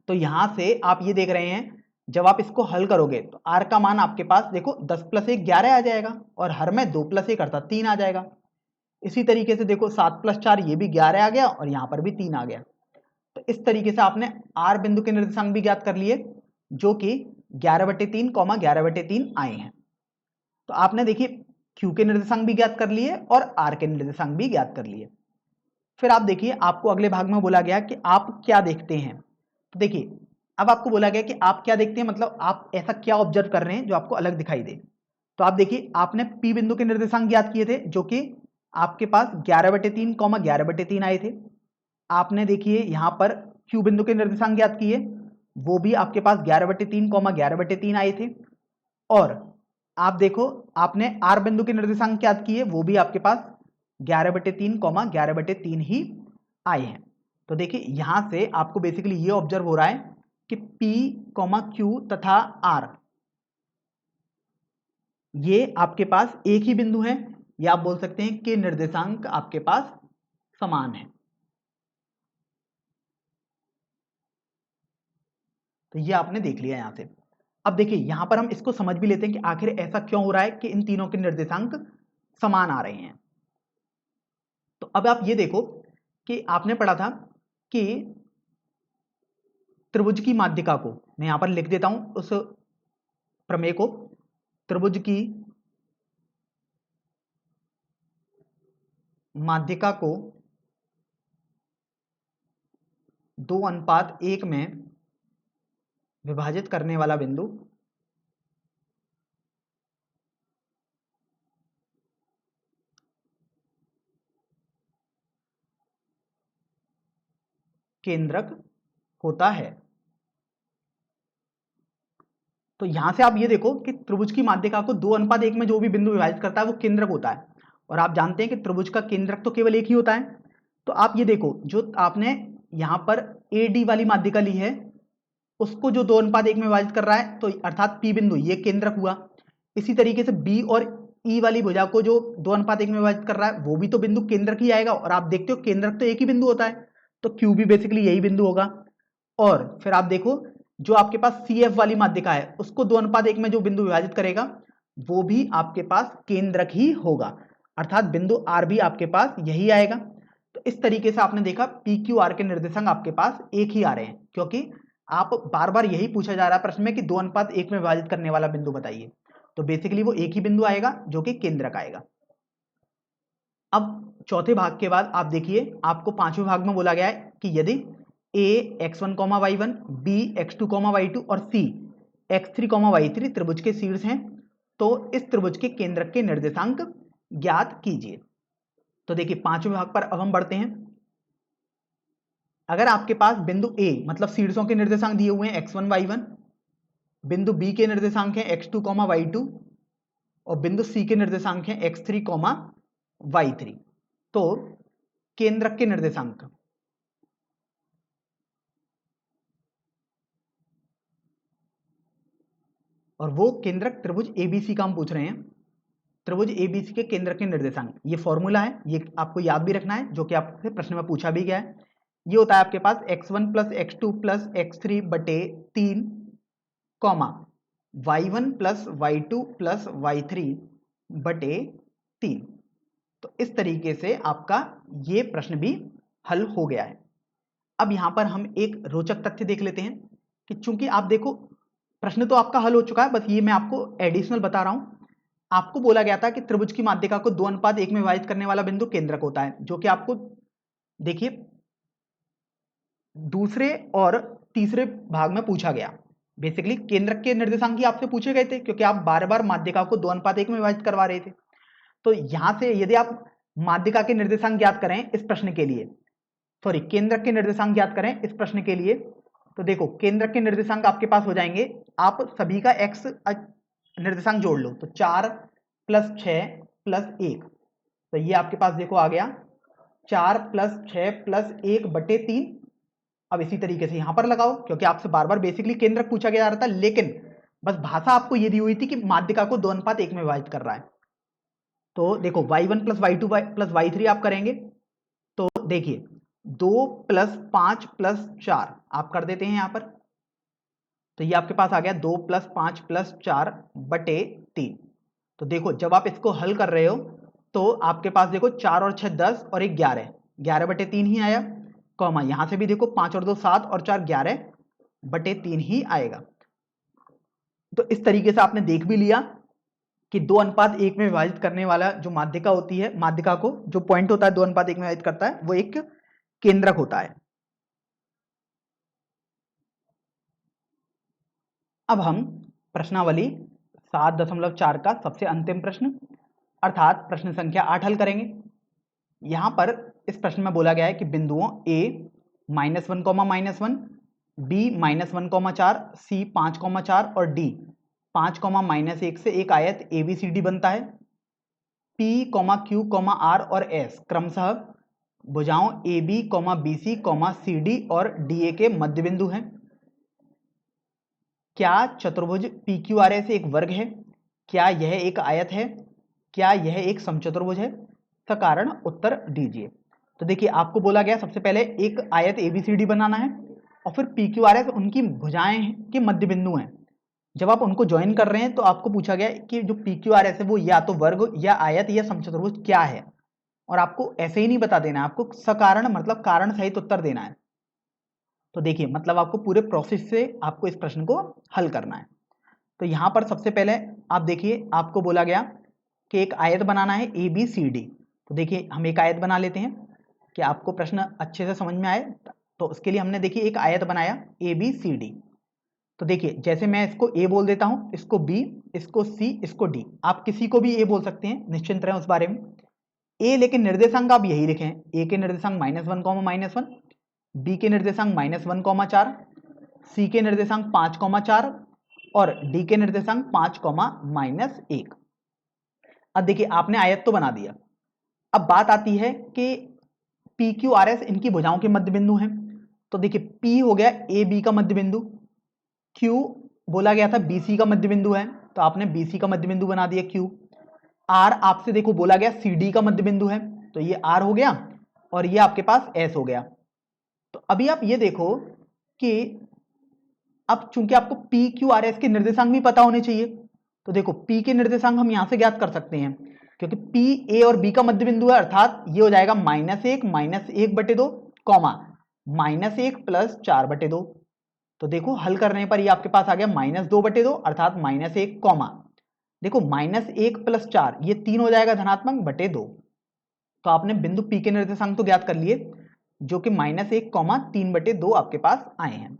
तो यहां से आप ये देख रहे हैं जब आप इसको हल करोगे तो R का मान आपके पास देखो 10 + 1 11 आ जाएगा, और हर में 2 + 1 अर्थात 3 आ जाएगा। इसी तरीके से देखो 7 + 4 ये भी 11 आ गया, और यहां पर भी 3 आ गया। तो इस तरीके से आपने R बिंदु के निर्देशांक भी ज्ञात कर लिए, जो कि 11/3, 11/3 आए हैं। तो आपने देखिए Q के निर्देशांक भी ज्ञात कर लिए और R के निर्देशांक भी ज्ञात कर लिए। फिर आप देखिए आपको अगले भाग में बोला गया कि आप क्या देखते हैं। तो देखिए अब आपको बोला गया कि आप क्या देखते हैं, मतलब आप ऐसा क्या ऑब्जर्व कर रहे हैं जो आपको अलग दिखाई दे। तो आप देखिए आपने P बिंदु के निर्देशांक ज्ञात किए थे, जो कि आपके पास 11/3, 11/3 आए थे। आपने देखिए यहां पर Q बिंदु के निर्देशांक ज्ञात किए, वो भी आपके पास 11/3, 11/3 आए थे। और आप देखो आपने R बिंदु के निर्देशांक ज्ञात किए, वो भी आपके पास 11/3, 11/3 ही आए हैं। तो देखिए यहां से आपको बेसिकली ये ऑब्जर्व हो रहा है कि P, Q तथा R ये आपके पास एक ही बिंदु है, या आप बोल सकते हैं कि निर्देशांक आपके पास समान है। तो ये आपने देख लिया यहां से। अब देखिए यहां पर हम इसको समझ भी लेते हैं कि आखिर ऐसा क्यों हो रहा है कि इन तीनों के निर्देशांक समान आ रहे हैं। तो अब आप ये देखो कि आपने पढ़ा था कि त्रिभुज की माध्यिका को, मैं यहां पर लिख देता हूं उस प्रमेय को, त्रिभुज की माध्यिका को 2:1 में विभाजित करने वाला बिंदु केंद्रक होता है। तो यहां से आप ये देखो कि त्रिभुज की माध्यिका को 2:1 में जो भी बिंदु विभाजित करता है वो केंद्रक होता है, और आप जानते हैं कि त्रिभुज का केंद्रक तो केवल एक ही होता है। तो आप ये देखो जो आपने यहां पर AD वाली माध्यिका ली है, उसको जो 2:1 में विभाजित कर रहा है, तो अर्थात P बिंदु ये केंद्रक हुआ। इसी तरीके से B और E वाली भुजा को जो 2:1 में विभाजित कर रहा है वो भी तो बिंदु केंद्रक ही आएगा, और आप देखते हो केंद्रक तो एक ही बिंदु होता है, तो Q भी बेसिकली यही बिंदु होगा। और फिर आप देखो जो आपके पास CF वाली माध्यिका है उसको 2:1 में जो बिंदु विभाजित करेगा वो भी आपके पास केंद्रक ही होगा, अर्थात बिंदु R भी आपके पास यही आएगा। तो इस तरीके से आपने देखा PQR के निर्देशांक आपके पास एक ही आ रहे हैं, क्योंकि आप बार बार यही पूछा जा रहा है प्रश्न में कि 2:1 में विभाजित करने वाला बिंदु बताइए, तो बेसिकली वो एक ही बिंदु आएगा जो कि केंद्रक आएगा। अब चौथे भाग के बाद आप देखिए आपको पांचवें भाग में बोला गया है कि यदि A x1, y1, B x2, y2 और C x3, y3 त्रिभुज के शीर्ष हैं, तो इस त्रिभुज के केंद्रक के निर्देशांक ज्ञात कीजिए। तो देखिए पांचवें भाग पर अब हम बढ़ते हैं। अगर आपके पास बिंदु A मतलब शीर्षों के निर्देशांक दिए हुए हैं x1, y1, बिंदु B के निर्देशांक हैं x2, y2, और बिंदु C के निर्देशांक हैं x3, y3, तो केंद्रक के निर्देशांक, और वो केंद्रक त्रिभुज ABC का हम पूछ रहे हैं, त्रिभुज एबीसी के केंद्र के निर्देशांक, ये फॉर्मूला है, ये आपको याद भी रखना है, जो कि आपसे प्रश्न में पूछा भी गया है। ये होता है आपके पास x1 plus x2 plus x3 बटे 3 comma y1 plus y2 plus y3 बटे 3। तो इस तरीके से आपका ये प्रश्न भी हल हो गया है। अब यहां पर हम एक रोचक तथ्य देख लेते हैं कि चूंकि आप देखो प्रश्न तो आपका हल हो चुका है, बस ये मैं आपको एडिशनल बता रहा हूं। आपको बोला गया था कि त्रिभुज की माध्यिका को 2:1 में विभाजित करने वाला बिंदु केंद्रक होता है, जो कि आपको देखिए दूसरे और तीसरे भाग में पूछा गया। बेसिकली केंद्रक के निर्देशांक ही आपसे पूछे गए थे, क्योंकि आप बार बार माध्यिका को 2:1 में विभाजित करवा रहे थे। तो यहां से यदि आप माध्यिका के निर्देशांक ज्ञात करें इस प्रश्न के लिए, सॉरी केंद्रक के निर्देशांक ज्ञात करें इस प्रश्न के लिए, तो देखो केंद्रक के निर्देशांक आपके पास हो जाएंगे, आप सभी का x निर्देशांक जोड़ लो तो 4 प्लस 6 प्लस 1, तो ये आपके पास देखो आ गया 4 प्लस 6 प्लस 1 बटे 3। अब इसी तरीके से यहां पर लगाओ, क्योंकि आपसे बार बार बेसिकली केंद्रक पूछा गया रहा था, लेकिन बस भाषा आपको ये दी हुई थी कि माध्यिका को 2:1 में विभाजित कर रहा है। तो देखो y1 plus y2 plus y3 आप करेंगे, तो देखिए 2 प्लस 5 प्लस 4 आप कर देते हैं यहां पर, तो ये आपके पास आ गया 2 प्लस 5 प्लस 4 बटे 3। तो देखो जब आप इसको हल कर रहे हो तो आपके पास देखो 4 और 6 10 और 1 11, 11 बटे 3 ही आया, कॉमा यहां से भी देखो 5 और 2 7 और 4 11 बटे 3 ही आएगा। तो इस तरीके से आपने देख भी लिया कि 2:1 में विभाजित करने वाला जो माध्यिका होती है, माध्यिका को जो पॉइंट होता है 2:1 में विभाजित करता है, वो एक केंद्रक होता है। अब हम प्रश्नावली 7.4 का सबसे अंतिम प्रश्न अर्थात प्रश्न संख्या 8 हल करेंगे। यहां पर इस प्रश्न में बोला गया है कि बिंदुओं a -1, b -1,4, c 5,4 और d 5,-1 से एक आयत ABCD बनता है। P, Q, R और S क्रमशः भुजाओं AB, BC, CD और DA के मध्य बिंदु हैं। क्या चतुर्भुज PQRS एक वर्ग है? क्या यह एक आयत है? क्या यह एक समचतुर्भुज है? सकारण उत्तर दीजिए। तो देखिए आपको बोला गया सबसे पहले एक आयत ABCD बनाना है और फिर PQRS उनकी भुजाएं के मध्य बिंदु हैं। जब आप उनको ज्वाइन कर रहे हैं तो आपको पूछा गया कि जो PQRS है वो या तो वर्ग या आयत या समचतुर्भुज क्या है, और आपको ऐसे ही नहीं बता देना है, आपको सकारण मतलब कारण सहित उत्तर देना है। तो देखिए मतलब आपको पूरे प्रोसेस से आपको इस प्रश्न को हल करना है। तो यहां पर सबसे पहले आप देखिए आपको बोला गया कि एक आयत बनाना है ABCD। तो देखिए हम एक आयत बना लेते हैं कि आपको प्रश्न अच्छे से समझ में आए। तो उसके लिए हमने देखिए एक आयत बनाया ABCD। तो देखिए जैसे मैं इसको A बोल देता हूं, इसको B, इसको C, इसको D, आप किसी को भी A बोल सकते हैं, निश्चिंत रहें उस बारे में। A लेकिन निर्देशांक आप यही लिखें, A के निर्देशांक -1, B के निर्देशांक -1,4, C के निर्देशांक 5,4 और D के निर्देशांक 5,-1। अब देखिए आपने आयत तो बना दिया। अब बात आती है कि PQRS इनकी भुजाओं के मध्य बिंदु हैं। तो देखिए P हो गया AB का मध्य बिंदु, Q बोला गया था BC का मध्य बिंदु है, तो आपने BC का मध्य बिंदु बना दिया Q। R आपसे देखो बोला गया CD का मध्य बिंदु है, तो ये R हो गया और ये आपके पास S हो गया। तो अभी आप ये देखो कि अब चूंकि आपको PQRS के निर्देशांक भी पता होने चाहिए, तो देखो P के निर्देशांक हम यहां से ज्ञात कर सकते हैं, क्योंकि P A और B का मध्य बिंदु है, अर्थात ये हो जाएगा -1 बटे 2 कॉमा -1 प्लस 4 बटे 2। तो देखो हल करने पर ये आपके पास आ गया -2 बटे 2 अर्थात -1 कॉमा देखो -1 प्लस 4 ये 3 हो जाएगा धनात्मक बटे 2। तो आपने बिंदु P के निर्देशांक तो ज्ञात कर लिए, जो कि -1 कॉमा 3 बटे 2 आपके पास आए हैं।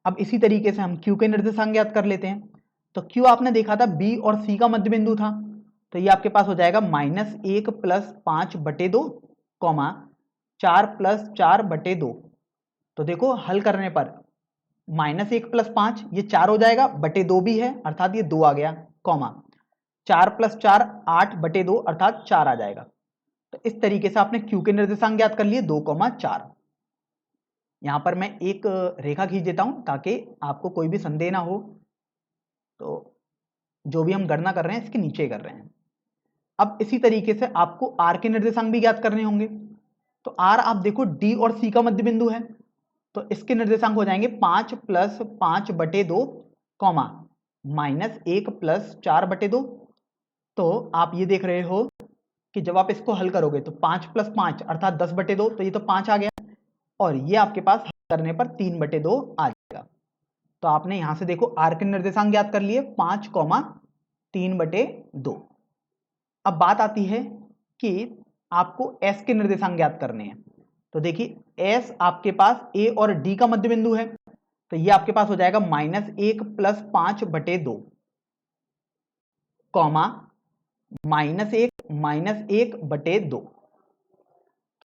अब इसी तरीके से हम Q के निर्देशांक ज्ञात कर लेते हैं। तो Q आपने देखा था B और C का मध्य बिंदु था, तो ये आपके पास हो जाएगा -1 प्लस 5 बटे 2 कॉमा 4 प्लस 4 बटे 2। तो देखो हल करने पर -1 प्लस 5 ये 4 हो जाएगा, बटे 2 भी है अर्थात ये 2 आ गया, कॉमा 4 प्लस 4 8 बटे 2 अर्थात 4 आ जाएगा। तो इस तरीके से आपने Q के निर्देशांक ज्ञात कर लिए 2,4। यहां पर मैं एक रेखा खींच देता हूं ताकि आपको कोई भी संदेह ना हो। तो जो भी हम गणना कर रहे हैं इसके नीचे कर रहे हैं। अब इसी तरीके से आपको आर के निर्देशांक भी ज्ञात करने होंगे। तो आर आप देखो डी और सी का मध्य बिंदु है, तो इसके निर्देशांक हो जाएंगे 5 प्लस 5/2 कॉमा -1 प्लस 4/2। तो आप ये देख रहे हो कि जब आप इसको हल करोगे तो 5 प्लस 5 अर्थात 10/2, तो ये तो 5 आ गया, और ये आपके पास हल करने पर 3/2 आ जाएगा। तो आपने यहां से देखो आर के निर्देशांक ज्ञात कर लिए 5, 3/2। अब बात आती है कि आपको एस के निर्देशांक ज्ञात करने हैं। तो देखिए एस आपके पास ए और डी का मध्य बिंदु है, तो ये आपके पास हो जाएगा -1 प्लस 5/2 कॉमा -1/2।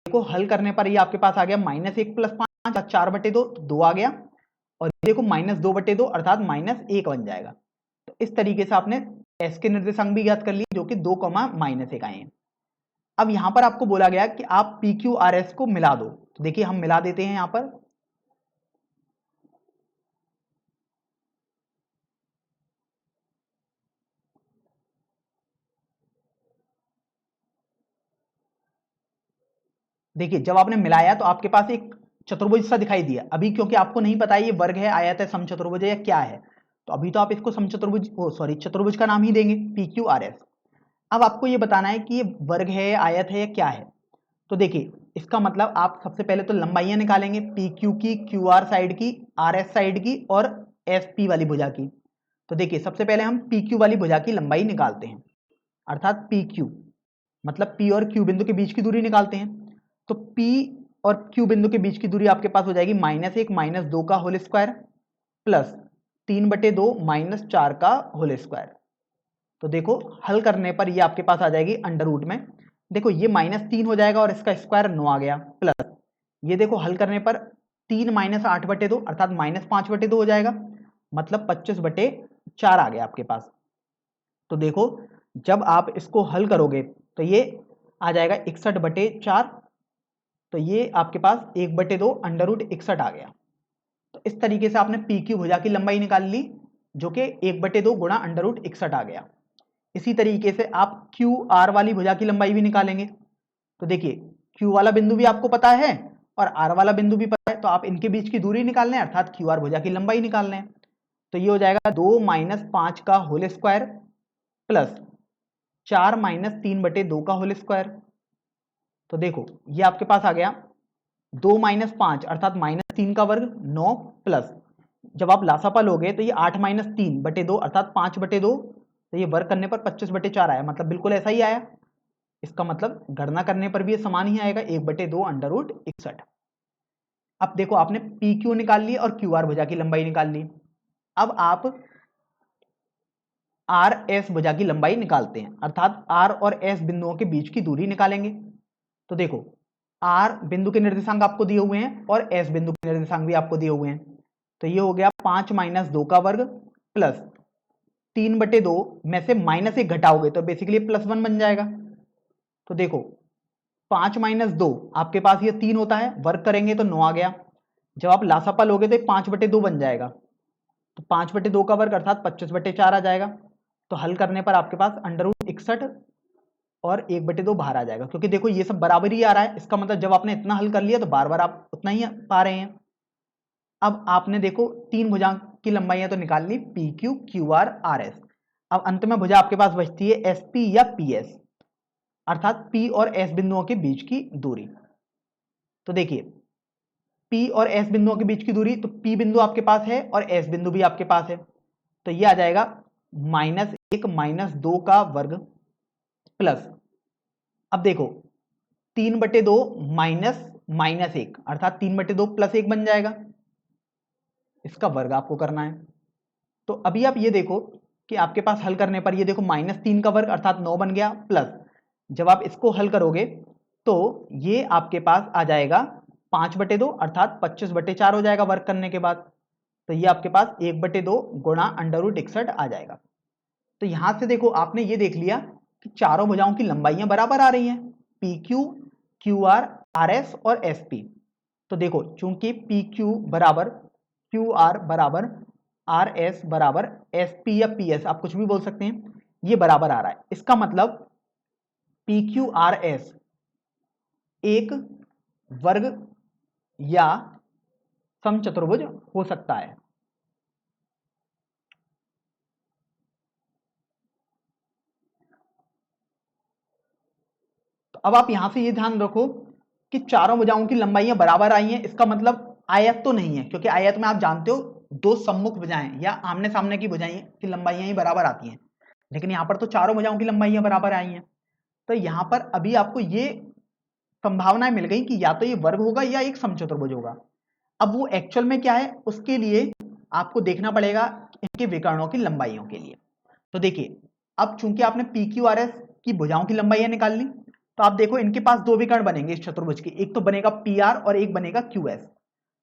देखो हल करने पर ये आपके पास आ गया -1 प्लस 5 4/2, तो 2 आ गया, और देखो -2/2 अर्थात -1 बन जाएगा। तो इस तरीके से आपने एस के निर्देशांक भी ज्ञात कर लिए जो कि 2, -1 आए हैं। अब यहां पर आपको बोला गया कि आप पी क्यू आर एस को मिला दो, तो देखिए हम मिला देते हैं यहां पर। देखिए जब आपने मिलाया तो आपके पास एक चतुर्भुज सा दिखाई दिया। अभी क्योंकि आपको नहीं पता ये वर्ग है, आयत है, समचतुर्भुज है या क्या है, तो अभी तो आप इसको समचतुर्भुज चतुर्भुज का नाम ही देंगे पी क्यू आर एस। अब आपको ये बताना है कि ये वर्ग है, आयत है या क्या है। तो देखिए इसका मतलब आप सबसे पहले तो लंबाइयां निकालेंगे, पी क्यू की, क्यू आर साइड की, आर एस साइड की और एस पी वाली भुजा की। तो देखिए सबसे पहले हम पी क्यू वाली भुजा की लंबाई निकालते हैं, अर्थात पी क्यू मतलब पी और क्यू बिंदु के बीच की दूरी निकालते हैं। तो P और Q बिंदु के बीच की दूरी आपके पास हो जाएगी -1 -2 का होल स्क्वायर प्लस 3/2 -4 का होल स्क्वायर। तो देखो हल करने पर ये आपके पास आ जाएगी अंडर रूट में। देखो ये -3 हो जाएगा और इसका स्क्वायर 9 आ गया, प्लस ये देखो हल करने पर 3 -8/2 अर्थात -5/2 हो जाएगा, मतलब 25/4 आ गया आपके पास। तो देखो जब आप इसको हल करोगे तो ये आ जाएगा 61/4, तो ये आपके पास 1/2 अंडर रूट 61 आ गया। तो इस तरीके से आपने पी क्यू भुजा की लंबाई निकाल ली जो कि 1/2 गुणा अंडर रूट 61 आ गया। इसी तरीके से आप क्यू आर वाली भुजा की लंबाई भी निकालेंगे। तो देखिए क्यू वाला बिंदु भी आपको पता है और आर वाला बिंदु भी पता है, तो आप इनके बीच की दूरी निकालने हैं अर्थात क्यू आर भुजा की लंबाई निकालने हैं। तो ये हो जाएगा 2 - 5 का होल स्क्वायर प्लस 4 - 3/2 का होल स्क्वायर। तो देखो ये आपके पास आ गया 2 - 5 अर्थात -3 का वर्ग 9 प्लस जब आप लासापा लोगे तो ये 8 - 3/2 अर्थात 5/2, तो ये वर्ग करने पर 25/4 आया, मतलब बिल्कुल ऐसा ही आया। इसका मतलब गणना करने पर भी ये समान ही आएगा 1/2 अंडर रूट 61। अब देखो आपने पी क्यू निकाल ली और क्यू आर भुजा की लंबाई निकाल ली। अब आप आर एस भुजा की लंबाई निकालते हैं, अर्थात आर और एस बिंदुओं के बीच की दूरी निकालेंगे। तो देखो आर बिंदु के निर्देशांक आपको दिए हुए हैं और एस बिंदु के निर्देशांक भी आपको दिए हुए हैं। तो ये हो गया 5 - 2 का वर्ग प्लस 3/2 में से -1 घटाओगे तो बेसिकली +1 बन जाएगा। तो देखो 5 - 2 आपके पास ये 3 होता है, वर्ग करेंगे तो 9 आ गया। जब आप लासापा लोगे तो 5/2 बन जाएगा, तो 5/2 का वर्ग अर्थात 25/4 आ जाएगा। तो हल करने पर आपके पास अंडर रूट 61 और 1/2 बाहर आ जाएगा, क्योंकि देखो ये सब बराबर ही आ रहा है। इसका मतलब जब आपने इतना हल कर लिया तो बार बार आप उतना ही पा रहे हैं। अब आपने देखो तीन भुजाओं की लंबाइयां तो निकाल ली, P Q, Q R, R S. अब अंत में भुजा आपके पास बचती है एस पी या पी एस, अर्थात पी और एस बिंदुओं के बीच की दूरी। तो देखिए पी और एस बिंदुओं के बीच की दूरी, तो पी बिंदु आपके पास है और एस बिंदु भी आपके पास है, तो ये आ जाएगा -1 - 2 का वर्ग प्लस, अब देखो 3/2 माइनस -1 अर्थात 3/2 + 1 बन जाएगा, इसका वर्ग आपको करना है। तो अभी आप ये देखो कि आपके पास हल करने पर ये देखो -3 का वर्ग अर्थात 9 बन गया, प्लस जब आप इसको हल करोगे तो ये आपके पास आ जाएगा 5/2 अर्थात 25/4 हो जाएगा वर्ग करने के बाद। तो ये आपके पास 1/2 गुणा अंडर रूट 61 आ जाएगा। तो यहां से देखो आपने ये देख लिया कि चारों भुजाओं की लंबाइयां बराबर आ रही हैं, P Q, Q R, R S और एस पी। तो देखो चूंकि पी क्यू बराबर क्यू आर बराबर आर एस बराबर एस पी या पी एस, आप कुछ भी बोल सकते हैं, ये बराबर आ रहा है। इसका मतलब पी क्यू आर एस एक वर्ग या समचतुर्भुज हो सकता है। तो अब आप यहां से ये ध्यान रखो कि चारों भुजाओं की लंबाइयां बराबर आई हैं, इसका मतलब आयत तो नहीं है, क्योंकि आयत में आप जानते हो दो सम्मुख भुजाएं या आमने सामने की भुजाएं की लंबाइयां ही बराबर आती हैं, लेकिन यहां पर तो चारों भुजाओं की लंबाइयां बराबर आई हैं। तो यहां पर अभी आपको ये संभावनाएं मिल गई कि या तो ये वर्ग होगा या एक समचतुर्भुज होगा। अब वो एक्चुअल में क्या है उसके लिए आपको देखना पड़ेगा इनके विकर्णों की लंबाइयों के लिए। तो देखिए, अब चूंकि आपने पी क्यू आर एस की भुजाओं की लंबाइयां निकाल ली, तो आप देखो इनके पास दो विकर्ण बनेंगे इस चतुर्भुज के, एक तो बनेगा पी आर और एक बनेगा क्यू एस।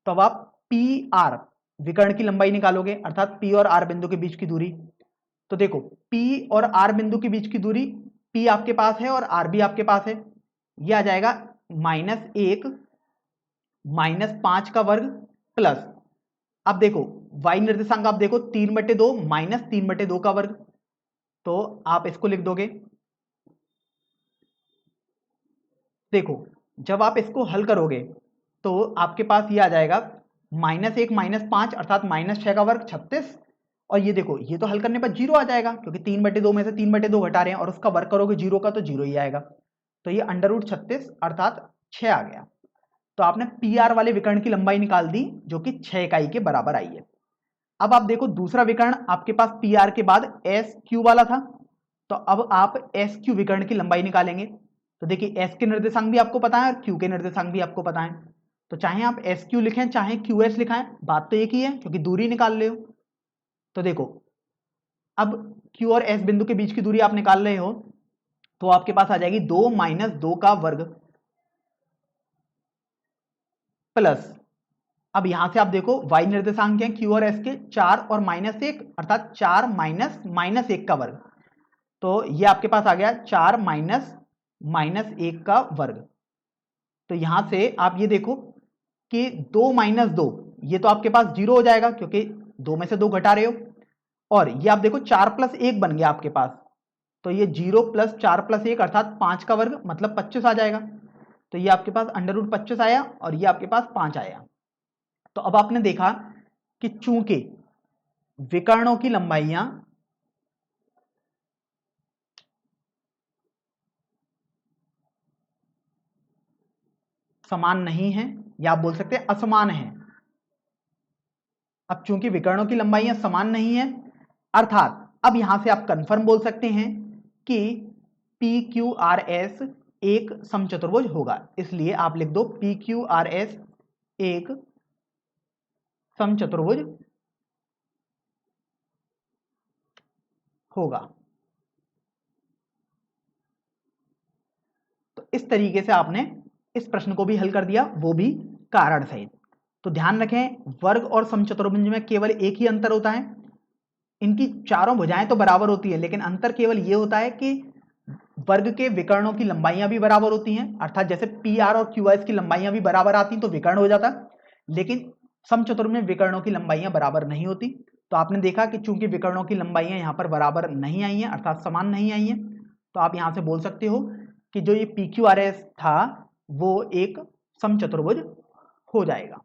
तो अब आप पी आर विकर्ण की लंबाई निकालोगे, अर्थात पी और आर बिंदु के बीच की दूरी। तो देखो पी और आर बिंदु के बीच की दूरी, पी आपके पास है और आर भी आपके पास है, यह आ जाएगा -1 -5 का वर्ग प्लस, अब देखो y निर्देशांक आप देखो 3/2 -3/2 का वर्ग, तो आप इसको लिख दोगे। देखो जब आप इसको हल करोगे तो आपके पास ये आ जाएगा -1 -5 अर्थात -6 का वर्ग 36, और ये देखो ये तो हल करने पर 0 आ जाएगा, क्योंकि 3/2 में से 3/2 घटा रहे हैं और उसका वर्ग करोगे 0 का तो 0 ही आएगा। तो ये √36 अर्थात 6 आ गया। तो आपने पी आर वाले विकर्ण की लंबाई निकाल दी जो कि 6 इकाई के बराबर आई है। अब आप देखो दूसरा विकर्ण आपके पास पी आर के बाद एस क्यू वाला था, तो अब आप एस क्यू विकर्ण की लंबाई निकालेंगे। तो देखिए एस के निर्देशांक भी आपको पता है और क्यू के निर्देशांक भी आपको पता है, तो चाहे आप एस क्यू लिखें चाहे क्यू एस लिखाएं बात तो एक ही है, क्योंकि दूरी निकाल रहे हो। तो देखो अब क्यू और एस बिंदु के बीच की दूरी आप निकाल रहे हो, तो आपके पास आ जाएगी 2 - 2 का वर्ग प्लस, अब यहां से आप देखो y निर्देशांक है q और s के 4 और -1 अर्थात 4 माइनस 1 का वर्ग, तो ये आपके पास आ गया 4 -1 का वर्ग। तो यहां से आप ये देखो कि 2 - 2 ये तो आपके पास 0 हो जाएगा, क्योंकि 2 में से 2 घटा रहे हो, और ये आप देखो 4 + 1 बन गया आपके पास, तो ये 0 + 4 + 1 अर्थात 5 का वर्ग मतलब 25 आ जाएगा। तो ये आपके पास √25 आया और ये आपके पास 5 आया। तो अब आपने देखा कि चूंकि विकर्णों की लंबाइयां समान नहीं है, या आप बोल सकते हैं असमान है। अब चूंकि विकर्णों की लंबाइयां समान नहीं है, अर्थात अब यहां से आप कंफर्म बोल सकते हैं कि पी क्यू आर एस एक समचतुर्भुज होगा, इसलिए आप लिख दो पी क्यू आर एस एक समचतुर्भुज होगा। तो इस तरीके से आपने इस प्रश्न को भी हल कर दिया, वो भी कारण सहित। तो ध्यान रखें वर्ग और समचतुर्भुज में केवल एक ही अंतर होता है, इनकी चारों भुजाएं तो बराबर होती है, लेकिन अंतर केवल ये होता है कि वर्ग के विकर्णों की लंबाइयां भी बराबर होती हैं, अर्थात जैसे पी आर और क्यू एस की लंबाइयां भी बराबर आती तो विकर्ण हो जाता, लेकिन समचतुर्भुज में विकर्णों की लंबाइयां बराबर नहीं होती। तो आपने देखा कि चूंकि विकर्णों की लंबाइयां यहाँ पर बराबर नहीं आई हैं अर्थात समान नहीं आई हैं, तो आप यहाँ से बोल सकते हो कि जो ये पी क्यू आर एस था वो एक समचतुर्भुज हो जाएगा।